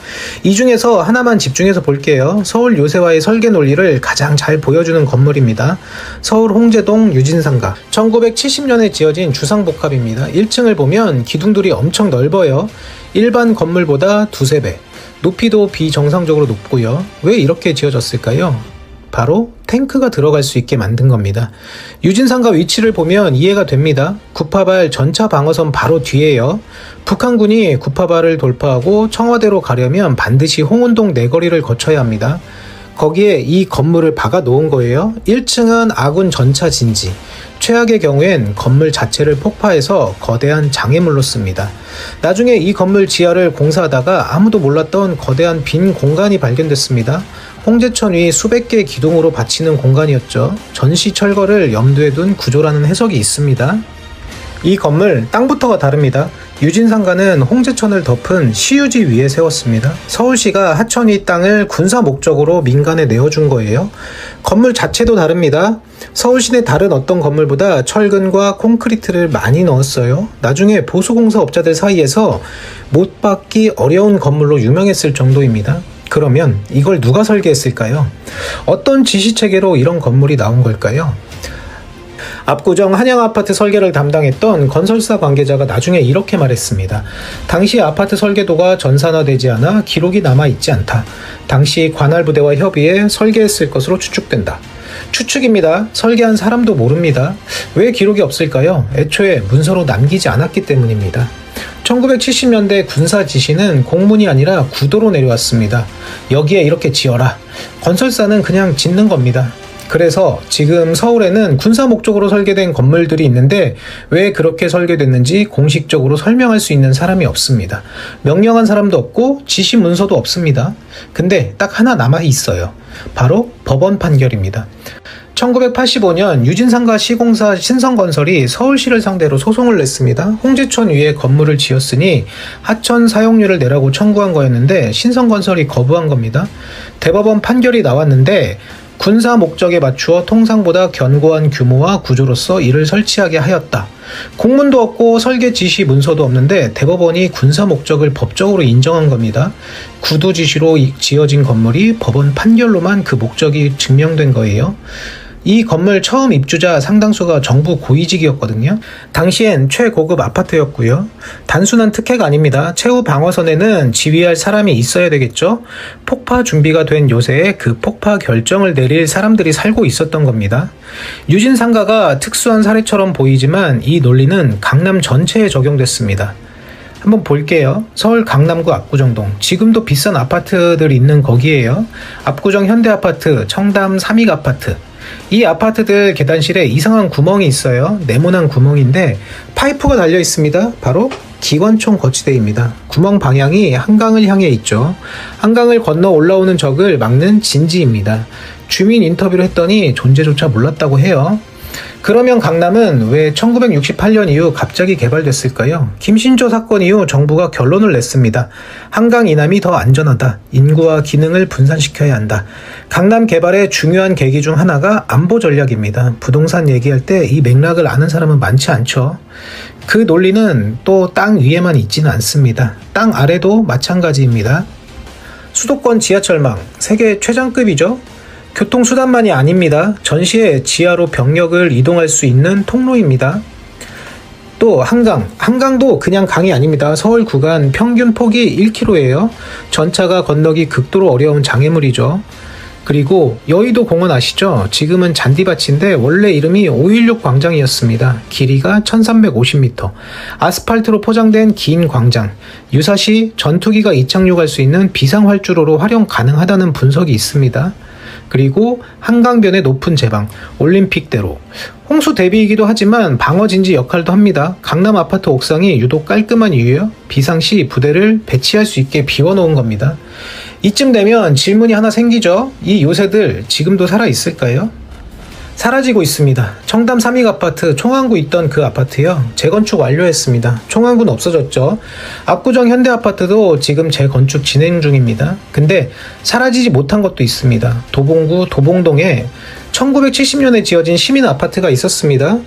이 중에서 하나만 집중해서 볼게요. 서울 요새화의 설계 논리를 가장 잘 보여주는 건물입니다. 서울 홍제동 유진상가. 1970년에 지어진 주상복합입니다. 1층을 보면 기둥들이 엄청 넓어요. 일반 건물보다 두세 배. 높이도 비정상적으로 높고요. 왜 이렇게 지어졌을까요? 바로 탱크가 들어갈 수 있게 만든 겁니다. 유진상가 위치를 보면 이해가 됩니다. 구파발 전차 방어선 바로 뒤에요. 북한군이 구파발을 돌파하고 청와대로 가려면 반드시 홍은동 내거리를 거쳐야 합니다. 거기에 이 건물을 박아 놓은 거예요. 1층은 아군 전차 진지, 최악의 경우엔 건물 자체를 폭파해서 거대한 장애물로 씁니다. 나중에 이 건물 지하를 공사하다가 아무도 몰랐던 거대한 빈 공간이 발견됐습니다. 홍제천 위 수백 개의 기둥으로 받치는 공간이었죠. 전시 철거를 염두에 둔 구조라는 해석이 있습니다. 이 건물 땅부터가 다릅니다. 유진상가는 홍제천을 덮은 시유지 위에 세웠습니다. 서울시가 하천 위 땅을 군사 목적으로 민간에 내어준 거예요. 건물 자체도 다릅니다. 서울시내 다른 어떤 건물보다 철근과 콘크리트를 많이 넣었어요. 나중에 보수공사업자들 사이에서 못 받기 어려운 건물로 유명했을 정도입니다. 그러면 이걸 누가 설계했을까요? 어떤 지시체계로 이런 건물이 나온 걸까요? 압구정 한양아파트 설계를 담당했던 건설사 관계자가 나중에 이렇게 말했습니다. 당시 아파트 설계도가 전산화되지 않아 기록이 남아있지 않다. 당시 관할부대와 협의해 설계했을 것으로 추측된다. 추측입니다. 설계한 사람도 모릅니다. 왜 기록이 없을까요? 애초에 문서로 남기지 않았기 때문입니다. 1970년대 군사 지시는 공문이 아니라 구도로 내려왔습니다. 여기에 이렇게 지어라. 건설사는 그냥 짓는 겁니다. 그래서 지금 서울에는 군사 목적으로 설계된 건물들이 있는데 왜 그렇게 설계됐는지 공식적으로 설명할 수 있는 사람이 없습니다. 명령한 사람도 없고 지시 문서도 없습니다. 근데 딱 하나 남아 있어요. 바로 법원 판결입니다. 1985년 유진상가 시공사 신성건설이 서울시를 상대로 소송을 냈습니다. 홍제천 위에 건물을 지었으니 하천 사용료를 내라고 청구한 거였는데 신성건설이 거부한 겁니다. 대법원 판결이 나왔는데 군사 목적에 맞추어 통상보다 견고한 규모와 구조로서 이를 설치하게 하였다. 공문도 없고 설계 지시 문서도 없는데 대법원이 군사 목적을 법적으로 인정한 겁니다. 구두 지시로 지어진 건물이 법원 판결로만 그 목적이 증명된 거예요. 이 건물 처음 입주자 상당수가 정부 고위직이었거든요. 당시엔 최고급 아파트였고요. 단순한 특혜가 아닙니다. 최후 방어선에는 지휘할 사람이 있어야 되겠죠. 폭파 준비가 된 요새에 그 폭파 결정을 내릴 사람들이 살고 있었던 겁니다. 유진상가가 특수한 사례처럼 보이지만 이 논리는 강남 전체에 적용됐습니다. 한번 볼게요. 서울 강남구 압구정동. 지금도 비싼 아파트들 있는 거기에요. 압구정 현대아파트, 청담 삼익아파트. 이 아파트들 계단실에 이상한 구멍이 있어요. 네모난 구멍인데 파이프가 달려 있습니다. 바로 기관총 거치대입니다. 구멍 방향이 한강을 향해 있죠. 한강을 건너 올라오는 적을 막는 진지입니다. 주민 인터뷰를 했더니 존재조차 몰랐다고 해요. 그러면 강남은 왜 1968년 이후 갑자기 개발됐을까요? 김신조 사건 이후 정부가 결론을 냈습니다. 한강 이남이 더 안전하다. 인구와 기능을 분산시켜야 한다. 강남 개발의 중요한 계기 중 하나가 안보 전략입니다. 부동산 얘기할 때 이 맥락을 아는 사람은 많지 않죠. 그 논리는 또 땅 위에만 있지는 않습니다. 땅 아래도 마찬가지입니다. 수도권 지하철망, 세계 최장급이죠. 교통수단만이 아닙니다. 전시에 지하로 병력을 이동할 수 있는 통로입니다. 또 한강도 그냥 강이 아닙니다. 서울 구간 평균 폭이 1km예요. 전차가 건너기 극도로 어려운 장애물이죠. 그리고 여의도 공원 아시죠? 지금은 잔디밭인데 원래 이름이 516 광장이었습니다. 길이가 1350m. 아스팔트로 포장된 긴 광장. 유사시 전투기가 이착륙할 수 있는 비상활주로로 활용 가능하다는 분석이 있습니다. 그리고 한강변의 높은 제방, 올림픽대로. 홍수 대비이기도 하지만 방어진지 역할도 합니다. 강남 아파트 옥상이 유독 깔끔한 이유요. 비상시 부대를 배치할 수 있게 비워놓은 겁니다. 이쯤 되면 질문이 하나 생기죠. 이 요새들 지금도 살아있을까요? 사라지고 있습니다. 청담 삼익아파트 총항구 있던 그 아파트요. 재건축 완료했습니다. 총항구는 없어졌죠. 압구정 현대아파트도 지금 재건축 진행 중입니다. 근데 사라지지 못한 것도 있습니다. 도봉구 도봉동에 1970년에 지어진 시민아파트가 있었습니다.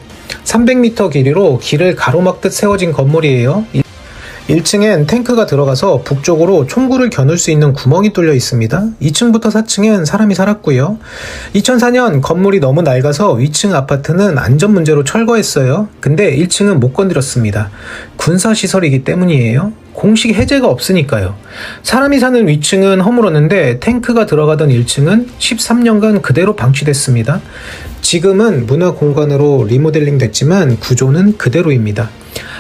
300m 길이로 길을 가로막듯 세워진 건물이에요. 1층엔 탱크가 들어가서 북쪽으로 총구를 겨눌 수 있는 구멍이 뚫려 있습니다. 2층부터 4층엔 사람이 살았고요. 2004년 건물이 너무 낡아서 위층 아파트는 안전 문제로 철거했어요. 근데 1층은 못 건드렸습니다. 군사시설이기 때문이에요. 공식 해제가 없으니까요. 사람이 사는 위층은 허물었는데 탱크가 들어가던 1층은 13년간 그대로 방치됐습니다. 지금은 문화공간으로 리모델링 됐지만 구조는 그대로입니다.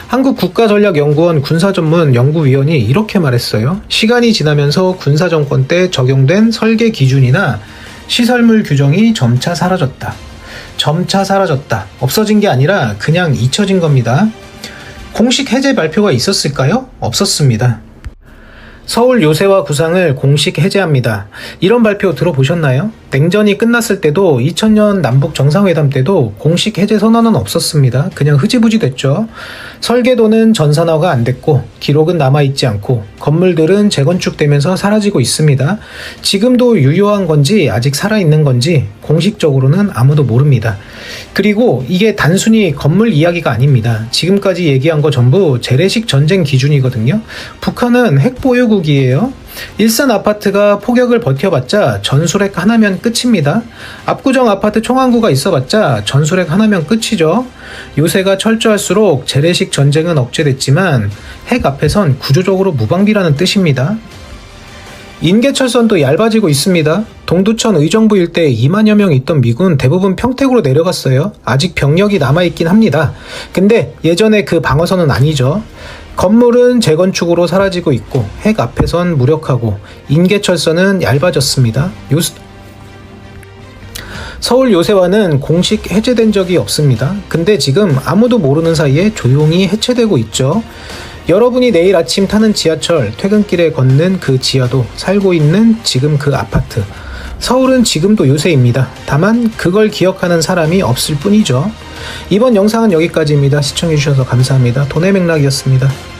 한국국가전략연구원 군사전문연구위원이 이렇게 말했어요. 시간이 지나면서 군사정권 때 적용된 설계 기준이나 시설물 규정이 점차 사라졌다. 점차 사라졌다. 없어진 게 아니라 그냥 잊혀진 겁니다. 공식 해제 발표가 있었을까요? 없었습니다. 서울 요새화 구상을 공식 해제합니다. 이런 발표 들어보셨나요? 냉전이 끝났을 때도 2000년 남북 정상회담 때도 공식 해제 선언은 없었습니다. 그냥 흐지부지 됐죠. 설계도는 전산화가 안 됐고 기록은 남아있지 않고 건물들은 재건축되면서 사라지고 있습니다. 지금도 유효한 건지 아직 살아있는 건지 공식적으로는 아무도 모릅니다. 그리고 이게 단순히 건물 이야기가 아닙니다. 지금까지 얘기한 거 전부 재래식 전쟁 기준이거든요. 북한은 핵보유국이에요. 일산 아파트가 포격을 버텨봤자 전술핵 하나면 끝입니다. 압구정 아파트 총항구가 있어봤자 전술핵 하나면 끝이죠. 요새가 철저할수록 재래식 전쟁은 억제됐지만 핵 앞에선 구조적으로 무방비라는 뜻입니다. 인계철선도 얇아지고 있습니다. 동두천 의정부 일대에 2만여 명 있던 미군 대부분 평택으로 내려갔어요. 아직 병력이 남아있긴 합니다. 근데 예전에 그 방어선은 아니죠. 건물은 재건축으로 사라지고 있고 핵 앞에선 무력하고 인계철선은 얇아졌습니다. 서울 요새화는 공식 해제된 적이 없습니다. 근데 지금 아무도 모르는 사이에 조용히 해체되고 있죠. 여러분이 내일 아침 타는 지하철, 퇴근길에 걷는 그 지하도, 살고 있는 지금 그 아파트. 서울은 지금도 요새입니다. 다만 그걸 기억하는 사람이 없을 뿐이죠. 이번 영상은 여기까지입니다. 시청해주셔서 감사합니다. 돈의 맥락이었습니다.